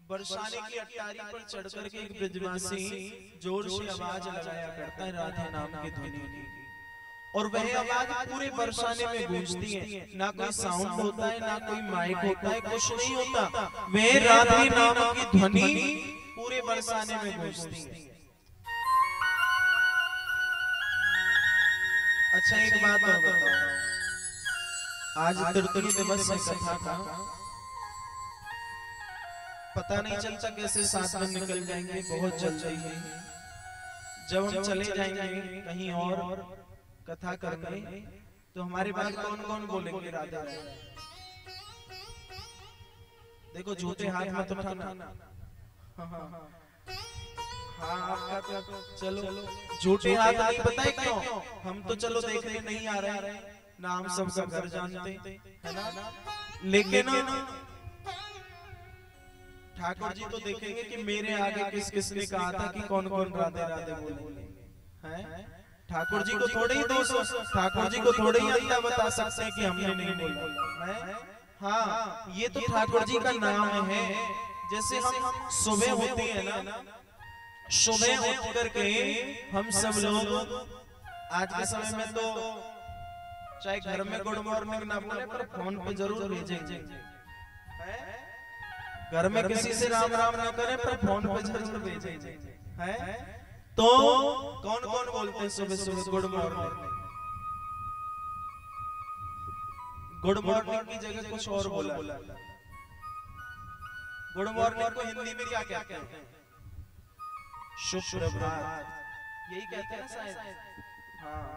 Speaker 1: बरसाने की अटारी पर चढ़ करके एक ब्रजवासी जोर से आवाज लगाया करता है राधे नाम की ध्वनि की, और वह आवाज पूरे बरसाने में गूंजती है। ना कोई साउंड होता है, ना कोई माइक होता है, कुछ नहीं होता, वह राधे नाम की ध्वनि पूरे बरसाने में गूंजती है। अच्छा एक बात और बताओ, आज तृतीय दिवस है कथा का, पता नहीं चलता कैसे 7 दिन निकल जाएंगे, बहुत जल्दी है। जब हम चले जाएंगे कहीं और कथा करने, तो हमारे बाद कौन कौन बोलेंगे राधे राधे? देखो झूठे हाथ मत उठाना। हाँ आपका तो चलो झूठे हाथ नहीं, पता है क्यों? हम तो चलो देखने नहीं आ रहे, नाम सबका घर जानते है ना, लेकिन ठाकुर जी तो देखेंगे कि मेरे आगे किस किसने कहा था कि कौन कौन राधे राधे बोले हैं। ठाकुर जी को थोड़े ही दोष, ठाकुर जी को थोड़े ही अंधा बता सकते हैं कि हमने नहीं बोला है। हाँ ये तो ठाकुर जी का नाम है। जैसे हम सुबह होती है ना, सुबह उठ करके हम सब लोग आज के समय में तो चाहे घर में गुड मॉर्निंग ना बोले पर फोन पे जरूर भेजेंगे। घर में किसी से राम राम ना करें पर फोन पे जरूर भेजेंगे है। तो कौन कौन बोलते हैं सुबह सुबह गुड मॉर्निंग? गुड मॉर्निंग की जगह कुछ और बोला। गुड मॉर्निंग को हिंदी में क्या कहते हैं? शुभ प्रभात, यही कहते हैं शायद। हाँ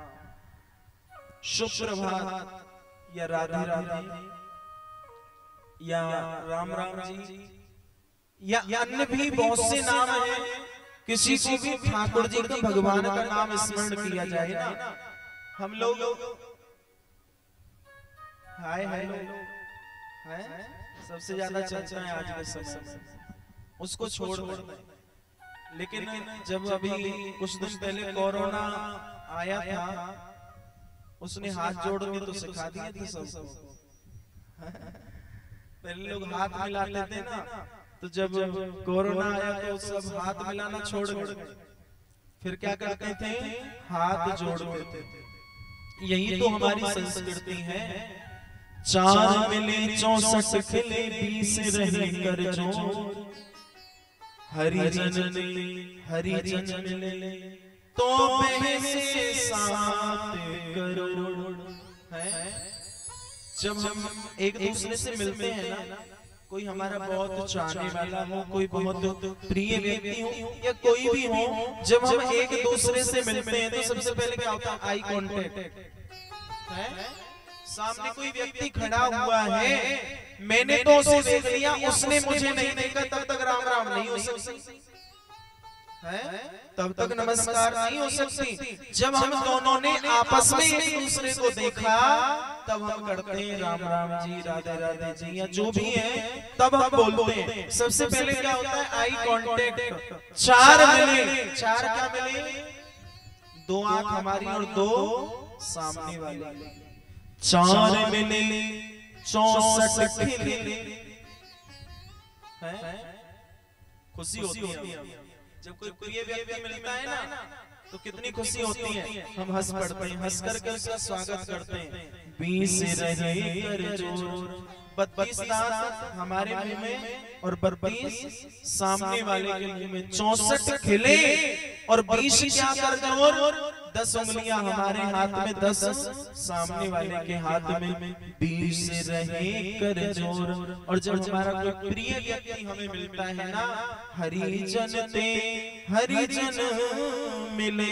Speaker 1: शुभ प्रभात या राधे राधे या राम राम जी या अन्य भी बहुत से नाम हैं। किसी को भी ठाकुर जी का भगवान का नाम स्मरण किया जाए ना, हम लोग हाय हेलो है सबसे ज्यादा चलता है आज के समय में, उसको छोड़ दें। लेकिन जब अभी कुछ दिन पहले कोरोना आया था, उसने हाथ जोड़ने तो सिखा दिए थे सबको। पहले लोग हाथ मिलाते थे ना, तो जब कोरोना आया तो सब हाथ मिलाना छोड़ गए, फिर क्या करते थे? हाथ जोड़ते थे। यही तो हमारी संस्कृति है। 4 मिले 64 खिले 20 रहे कर जोर, हरिजन मिले तो से 7 करोड़ है। जब हम एक दूसरे से मिलते हैं ना, कोई हमारा बहुत चाहने वाला हो, कोई बहुत प्रिय व्यक्ति हो या कोई भी हो, जब हम एक दूसरे से मिलते हैं तो सबसे पहले क्या होता है? आई कांटेक्ट है। सामने कोई व्यक्ति खड़ा हुआ है, मैंने तो उसे देख लिया, उसने मुझे नहीं देखा, तब तक राम राम नहीं हो सकती है, तब तक नमस्कार नहीं हो सकती। जब हम दोनों ने आपस में एक दूसरे को देखा तब हम करते हैं राम राम जी, राधे राधे जी, या जो भी है, तब हम बोलते हैं। सबसे पहले क्या होता है? Eye contact. चार मिले, चार क्या मिले? दो आंख हमारी और दो सामने वाले, चार मिले 64 खिले। खुशी होती है जब कोई प्रिय व्यक्ति मिलता है ना, तो कितनी खुशी होती है। हम हंस पड़ते हैं, हंस करके उसका स्वागत करते हैं। 20 रहे कर जोर, 32 दांत हमारे मुंह में और 32 सामने वाले के मुंह में, 64 खिले और 20 क्या कर जोर? 10 उंगलियां हमारे हाथ में, 10 सामने वाले के हाथ में, 20 रहे कर जोर। और जब हमारा कोई प्रिय व्यक्ति हमें मिलता है ना, हरिजन ते हरिजन मिले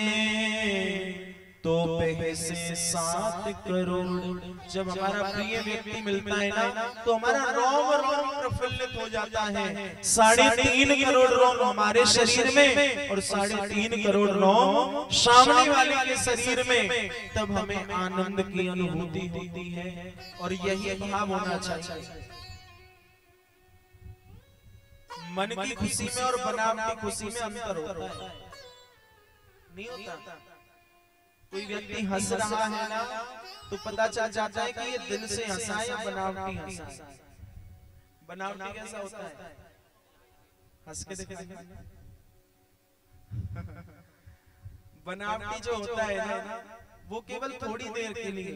Speaker 1: तो पैसे 7 करोड़। जब हमारा प्रिय व्यक्ति मिलता है ना, तो हमारा रोम रोम प्रफुल्लित हो जाता है। 3.5 करोड़ रोम हमारे शरीर में और 3.5 करोड़ रोम सामने वाले के शरीर में, तब हमें आनंद की अनुभूति होती है। और यही भाव होना चाहिए। मन की खुशी में और बनावटी खुशी में अंतर होता है, नहीं होता? कोई व्यक्ति हंस रहा है ना, तो पता चल जाता है कि ये दिल से हंसा है या बनावटी हंसा है। बनावटी कैसा होता है? हंस के देखा बनावटी जो होता है ना, वो केवल थोड़ी देर के लिए,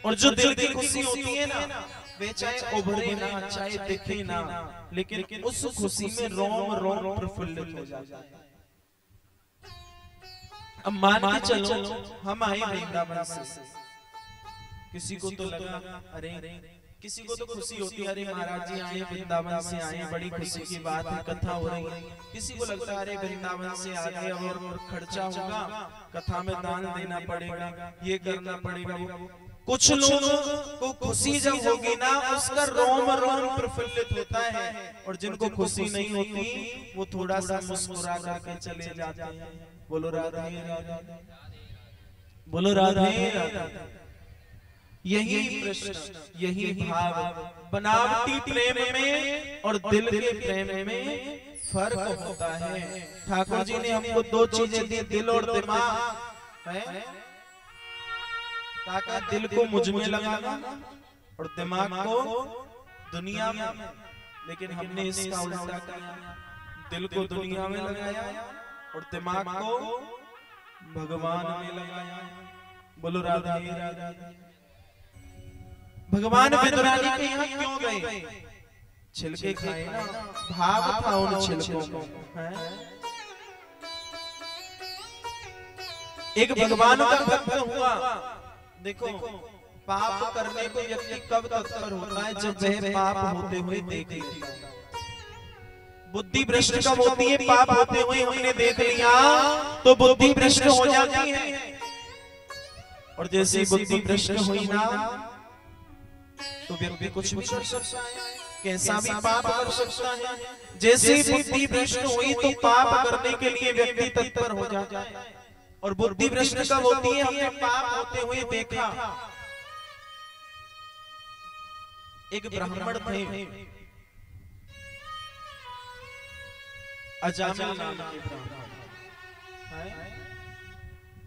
Speaker 1: और जो दिल की खुशी होती है ना, वे चाहे उभरे ना, चाहे दिखे ना, लेकिन उस खुशी में रोम रोम प्रफुल्लित हो जाता है। अब मान के चलो हम आए वृंदावन से, किसी को तो लगा, अरे किसी को तो खुशी होती है, अरे महाराज जी आए वृंदावन से आए, बड़ी खुशी की बात है, कथा हो रही है। किसी को लगता है अरे वृंदावन से आ गए और खर्चा होगा, कथा में दान देना पड़ेगा, ये करना पड़ेगा। कुछ लोगों को खुशी जब होगी ना, उसका रोम रोम प्रफुल्लित होता है, और जिनको खुशी नहीं होती वो थोड़ा सा मुस्कुरा करके चले जाते हैं। बोलो राधे राधे, बोलो राधे राधे। यही प्रश्न, यही भाव बनावटी प्रेम में और दिल के प्रेम में फर्क होता है। ठाकुर जी ने हमको 2 चीजें दी, दिल और दिमाग है। ताकि दिल को मुझ में लगाना और दिमाग को दुनिया में, लेकिन हमने इसका उल्टा किया, दिल को दुनिया में लगाया और दिमाग को भगवान में लगाया। बोलो राधे राधे। भगवान विदुरानी के यहाँ क्यों गए? छिलके खाए ना, भाव था उन छिलकों में। एक भगवान का भक्त हुआ। देखो, पाप करने को व्यक्ति कब तत्पर होता है? जब वह पाप होते हुए देख लेता है। बुद्धि भ्रष्ट कब होती है? पाप होते हुए हमने देख लिया तो बुद्धि भ्रष्ट हो जाती है। और जैसे बुद्धि भ्रष्ट हुई ना, तो व्यक्ति कुछ भी कर सकता है, कैसा भी पाप कर सकता है। जैसे बुद्धि भ्रष्ट हुई तो पाप करने के लिए व्यक्ति तत्पर हो जाता है। और बुद्धि भ्रष्ट कब होती है? हमने पाप होते हुए देखा। एक ब्राह्मण थे, अजामिल नाम के ब्राह्मण।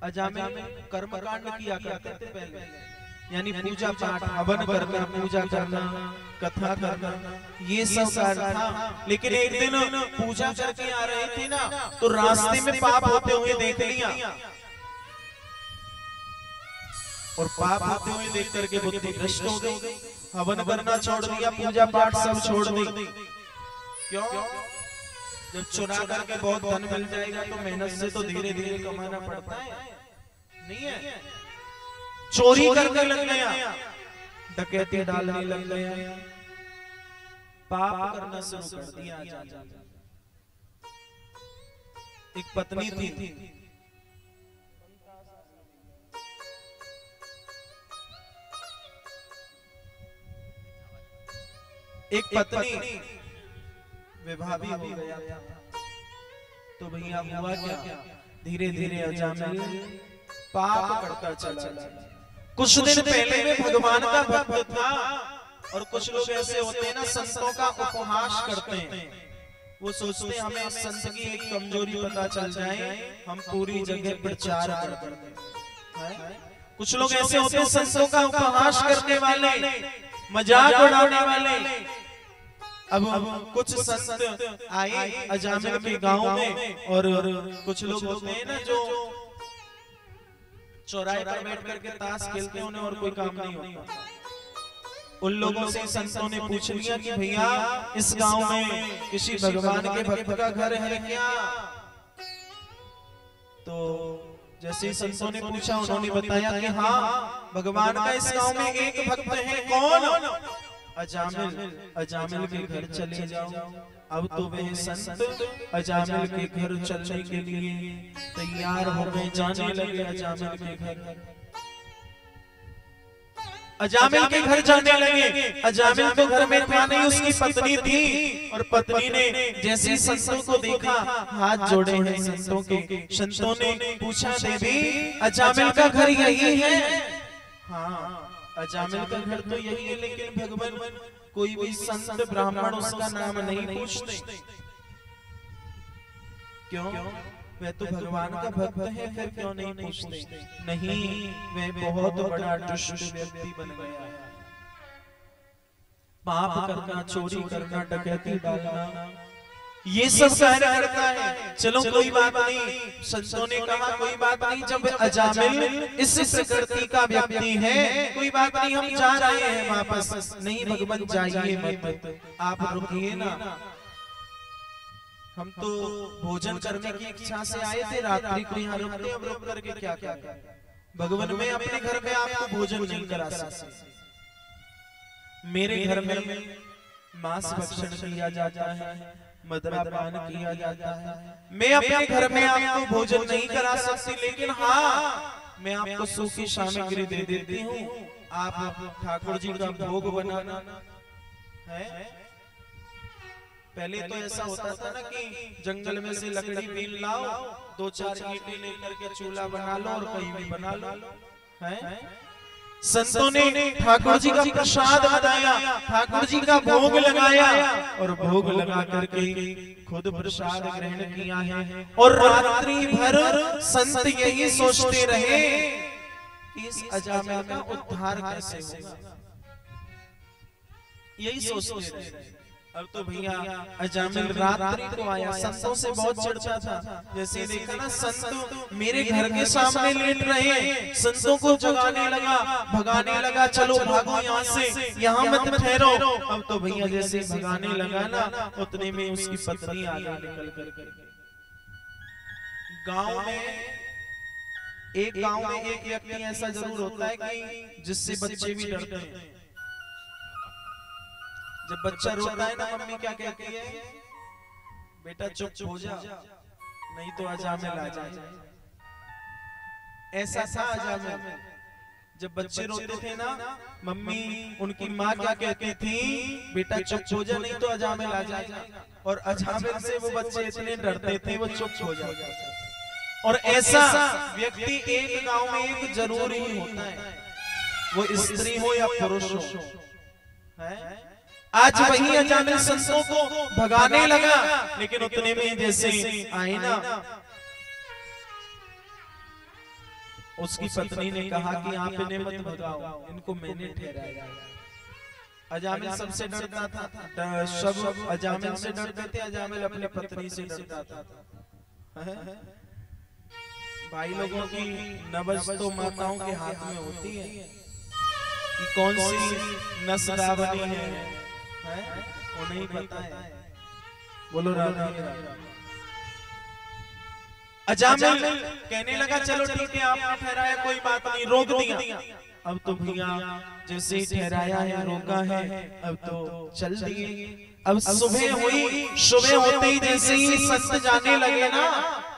Speaker 1: अजामिल कर्मकांड किया करते थे पहले, यानी पूजा पाठ, हवन करना, पूजा करना, कथा करना, ये सब कार्य था। लेकिन एक दिन पूजा करके आ रहे थे ना, तो रास्ते में पाप होते हुए देख लिया, और पाप होते हुए देख करके बुद्धि भ्रष्ट हो गई। हवन करना छोड़ दिया, पूजा पाठ सब छोड़ दी। क्यों? जब चुरा करके बहुत धन मिल जाएगा तो मेहनत से तो धीरे धीरे कमाना पड़ता है, नहीं है? चोरी करने लग गया, डकैती डालने लग गया, पाप करना शुरू कर दिया। एक पत्नी थी, एक पत्नी विवाह भी हो गया था। तो भैया हुआ क्या, धीरे धीरे अजामिल पाप करता चला। कुछ दिन पहले में भगवान का भक्त था, और कुछ लोग ऐसे होते हैं ना, संतों का उपहास करते हैं। वो सोचते हैं हमें संत की एक कमजोरी पता चल जाए, हम पूरी जगह प्रचार करते हैं। कुछ लोग ऐसे होते हैं संतों का उपहास करने वाले, मजाक उड़ाने वाले। अब कुछ संत आए अजामिल के गांव में, और कुछ लोग होते हैं ना जो चौराहे पर बैठ करके ताश खेलते हैं, उन्हें और कोई काम नहीं होता। उन लोगों से संतों ने पूछ लिया कि भैया इस गांव में किसी भगवान के भक्त का घर है क्या? तो जैसे संतों ने पूछा, उन्होंने बताया कि हाँ, भगवान का इस गांव में एक भक्त है। कौन? अजामिल। अजामिल के घर चले जाओ। अब तो वह संत अजामिल के घर चलने के लिए तैयार हो गए, जाने लगे अजामिल के घर। अजामिल के घर जाने लगे। अजामिल तो घर में था नहीं, उसकी पत्नी थी, और पत्नी ने जैसे संतों को देखा, हाथ जोड़े हैं संतों के। संतों ने पूछा, देवी अजामिल का घर यही है? हाँ, अजामिल का घर तो यही है, लेकिन भगवान कोई भी संत ब्राह्मण उसका नाम नहीं पूछते। क्यों? वह तो भगवान का भक्त है, फिर क्यों नहीं पूछते? नहीं, वह बहुत बड़ा दुष्ट व्यक्ति बन गया है। पाप करना, चोरी करना, डकैती डालना, ये सब कार्य करता है। चलो कोई बात नहीं, संतों ने कहा कोई बात नहीं, जब अजामिल इस प्रकृति का व्यक्ति है, कोई बात नहीं, हम जा रहे हैं वापस। नहीं भगवान जाइए मत, आप रुकिए ना, हम तो भोजन करने की इच्छा से आए थे, रात्रि को यहाँ रुकते, अब रुक करके क्या क्या? भगवान में अपने घर में आपको भोजन नहीं करा सकते। मेरे घर में मांस भक्षण किया जाता है, मदिरापान किया जाता है। मैं अपने घर में आपको भोजन नहीं करा सकती, लेकिन हाँ, मैं आपको सूखी सामग्री दे देती हूँ। आप ठाकुर जी का भोग बनाना है। पहले तो ऐसा होता था ना कि जंगल में से लकड़ी बीन लाओ, 2-4 ईंटें लेकर के चूल्हा बना लो और कहीं भी बना लो। है संतों ने ठाकुर जी का प्रसाद बनाया, ठाकुर जी का भोग लगाया, और भोग लगा करके खुद प्रसाद ग्रहण किया है। और रात्रि भर संत यही सोचते रहे कि इस अजामिल का उद्धार कैसे होगा, यही सोचते रहे। अब तो भैया अजामिल रात्रि को आया, संतों से बहुत चर्चा था। जैसे देखा ना, संत मेरे घर के सामने लेट रहे, संतों को जगाने लगा, भगाने लगा, चलो भागो यहाँ से, यहाँ मत ठहरो। अब तो भैया जैसे भगाने लगा ना, उतने में उसकी पत्नी आगे निकल कर। गांव में एक व्यक्ति ऐसा जरूर होता है कि जिससे बच्चे भी डरते हैं। जब बच्चा रोता है ना, मम्मी क्या कहती है? बेटा चुप हो जा, नहीं तो अजामिल आ जाए। ऐसा था अजामिल। जब बच्चे रोते थे ना, मम्मी उनकी माँ क्या कहती थी? बेटा चुप हो जा, नहीं तो अजामिल आ जाए। और अजामिल से वो बच्चे इतने डरते थे, वो चुप हो जाते। और ऐसा व्यक्ति एक गांव में एक जरूर ही होता है, वो स्त्री हो या पुरुष हो। है आज वही अजामिल संतों को भगाने लगा, लेकिन उतने में जैसे आए ना, उसकी पत्नी ने कहा कि आप इन्हें मत भगाओ, इनको मैंने ठहराया। अजामिल सबसे डरता था, सब अजामिल से डरते थे, अजामिल अपनी पत्नी से डरता था। भाई लोगों की नब्ज तो माताओं के हाथ में होती है कि कौन सी नस दावनी है, वो नहीं पता है। बोलो राधे। अजामिल कहने लगा चलो ठीक है, आपने ठहराया, कोई बात नहीं, रोक दिया। अब तो भैया जैसे ही ठहराया है, रोका है, अब तो चल दिए। अब सुबह हुई, सुबह होते ही जैसे ही संत जाने लगे ना,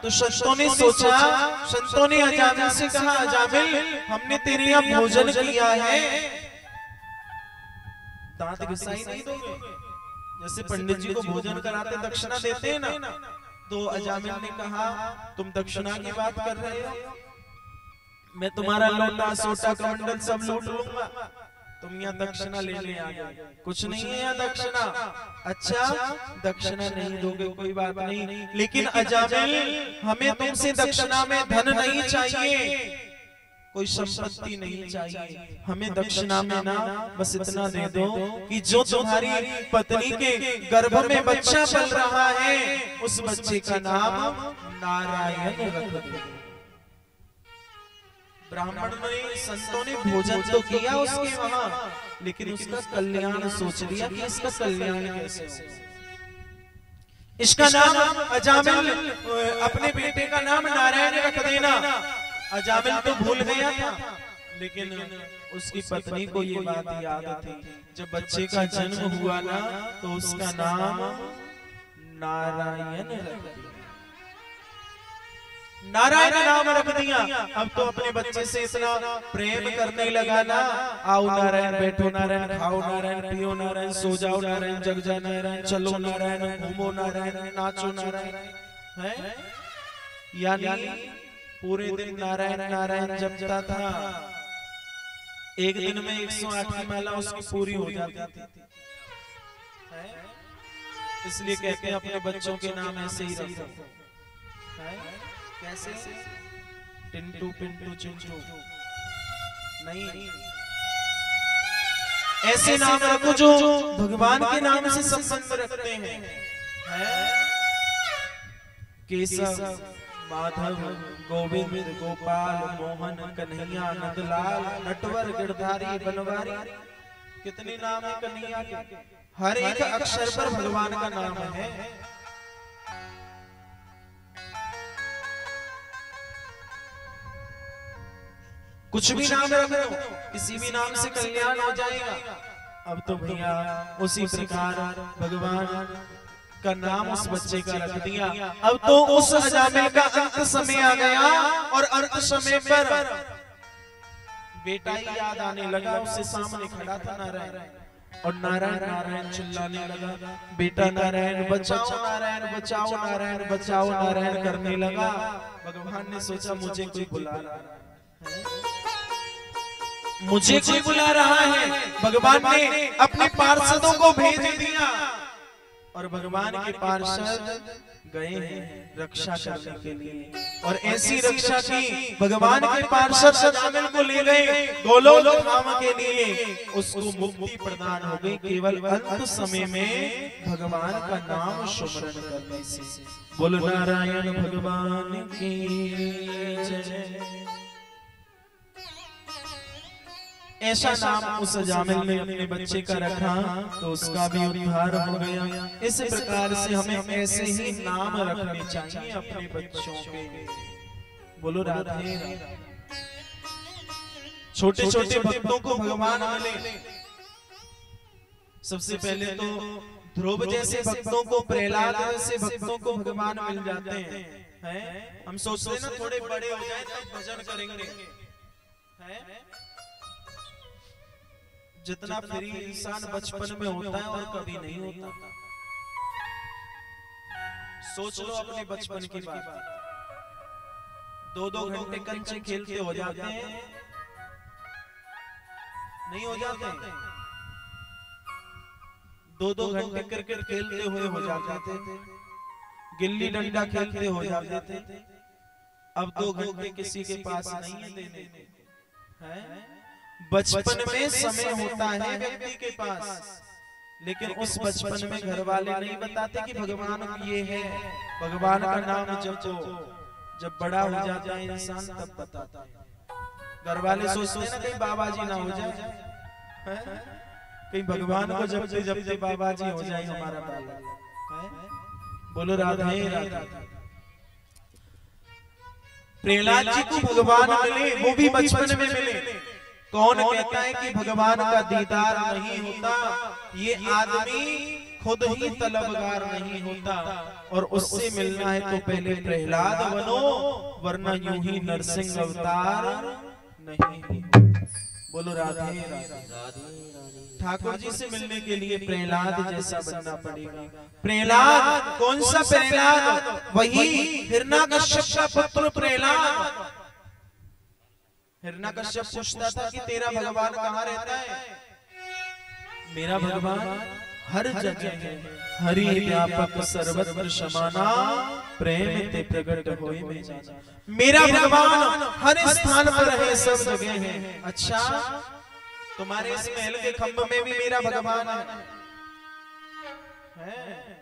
Speaker 1: तो संतों ने सोचा, संतों ने अजामिल से कहा, अजामिल हमने तेरे यहाँ भोजन किया है, दांत घिसाई नहीं दोगे? जैसे पंडित जी को भोजन कराते दक्षिणा देते हैं ना, तो अजामिल ने कहा तुम दक्षिणा की बात कर रहे हो, मैं तुम्हारा लोटा सोटा कमंडल सब लूट लूंगा, तुम यहाँ दक्षिणा लेने आ गए, कुछ नहीं है यहाँ दक्षिणा। अच्छा दक्षिणा नहीं दोगे कोई बात नहीं, लेकिन अजामिल हमें तुमसे दक्षिणा में धन नहीं चाहिए, कोई संपत्ति नहीं चाहिए, हमें दक्षिणा में ना बस इतना दे दो कि जो तुम्हारी पत्नी के गर्भ में बच्चा पल रहा है उस बच्चे का नाम नारायण रख दो। ब्राह्मण ने, संतों ने भोजन तो किया उसके वहां, लेकिन उसका कल्याण सोच लिया कि इसका कल्याण कैसे हो। इसका नाम अजामिल, अपने बेटे का नाम नारायण रख देना। अजामिल तो भूल गया था, लेकिन उसकी पत्नी को ये बात याद थी, जब बच्चे का जन्म हुआ ना तो उसका नाम नारायण रख दिया। नारायण नाम रख दिया। अब तो अपने बच्चे से इतना प्रेम करने लगा ना, आओ नारायण, बैठो नारायण, खाओ नारायण, पियो नारायण, सो जाओ नारायण, जग जाओ नारायण, चलो नारायण, घूमो नारायण, नाचो नारायण, है यानी पूरे दिन नारायण नारायण जपता था। एक दिन में 108 की माला उसकी पूरी हो जाती थी। इसलिए कहते हैं अपने बच्चों के नाम ऐसे ही रखो। कैसे? टिंटू पिंटू चिंटू नहीं, ऐसे नाम रखो जो भगवान के नाम से संबंध रखते हैं। केशव, माधव, गोविंद, गोपाल, मोहन, कन्हैया, नंदलाल, नटवर, गिरधारी, बनवारी, कितने नाम है कन्हैया के? हर एक अक्षर पर भगवान का नाम है। कुछ भी नाम रख दो, किसी भी नाम से कल्याण हो जाएगा। अब तो भैया उसी प्रकार भगवान का नाम उस बच्चे का रख दिया। अब तो उस अजामिल का अंत समय आ गया और अंत समय पर बेटा ही याद आने लगा। उससे सामने खड़ा था नारायण और नारायण नारायण चिल्लाने लगा, बेटा नारायण बचाओ, नारायण बचाओ, नारायण बचाओ, नारायण करने लगा। भगवान ने सोचा मुझे कोई बुला रहा है, मुझे कोई बुला रहा है। भगवान ने अपने पार्षदों को भेज दिया और भगवान के पार्षद गए हैं रक्षा करने के लिए। और ऐसी रक्षा की भगवान के पार्षद अजामिल को ले गए गोलोक धाम के लिए। उसको मुक्ति प्रदान हो गई केवल अंत समय में भगवान का नाम सुमरन करने से। बोलो नारायण भगवान की जय। ऐसा नाम उस अजामिल ने अपने बच्चे का रखा तो उसका भी उद्धार हो गया। इस प्रकार से हमें ऐसे ही नाम रखने चाहिए अपने बच्चों के। बोलो राधे राधे। छोटे छोटे भक्तों को भगवान मिले। सबसे पहले तो ध्रुव जैसे भक्तों को, प्रहलाद जैसे भक्तों को भगवान मिल जाते हैं। हम सोचते हैं ना थोड़े बड़े हो जाए तब भजन करेंगे, जितना फ्री इंसान बचपन में होता है और कभी नहीं होता। सोच लो अपने बचपन की बात। 2-2 घंटे कंचे खेलते हो जाते हैं, नहीं हो जाते? 2-2 घंटे क्रिकेट खेलते हुए हो जाते थे, गिल्ली डंडा खेलते हो जाते थे। अब 2 घंटे किसी के पास नहीं है देने हैं। बचपन में समय होता है व्यक्ति के पास, लेकिन उस बचपन में घर वाले नहीं बताते कि भगवान ये है, भगवान का नाम जपो। जब बड़ा हो जाता है इंसान तब बताता है। घर वाले सोचते हैं ना कहीं बाबा जी ना हो जाए, कहीं भगवान को जपते जपते बाबा जी हो जाए हमारा बाबा। बोलो राधे राधे। प्रहलाद जी को भगवान मिले, वो भी बचपन में मिले। कौन कहता है कि भगवान का दीदार नहीं होता? ये आदमी खुद ही तलबगार नहीं होता, और उससे मिलना है तो पहले प्रहलाद बनो, वरना यूं ही नरसिंह अवतार नहीं। बोलो राधे राधे। ठाकुर जी से मिलने के लिए प्रहलाद जैसा बनना पड़ेगा। प्रहलाद कौन सा प्रहलाद? वही हिरण्यकश्यप का पुत्र प्रहलाद। हिरण्यकश्यप पूछता था कि तेरा भगवान कहाँ रहता है? मेरा भगवान हर जगह है, हरि व्यापक सर्वत्र समाना, प्रेम ते प्रगट होए में जाना। मेरा भगवान हर स्थान पर है, सब जगह है। अच्छा, तुम्हारे इस महल के खंभ में भी मेरा भगवान है?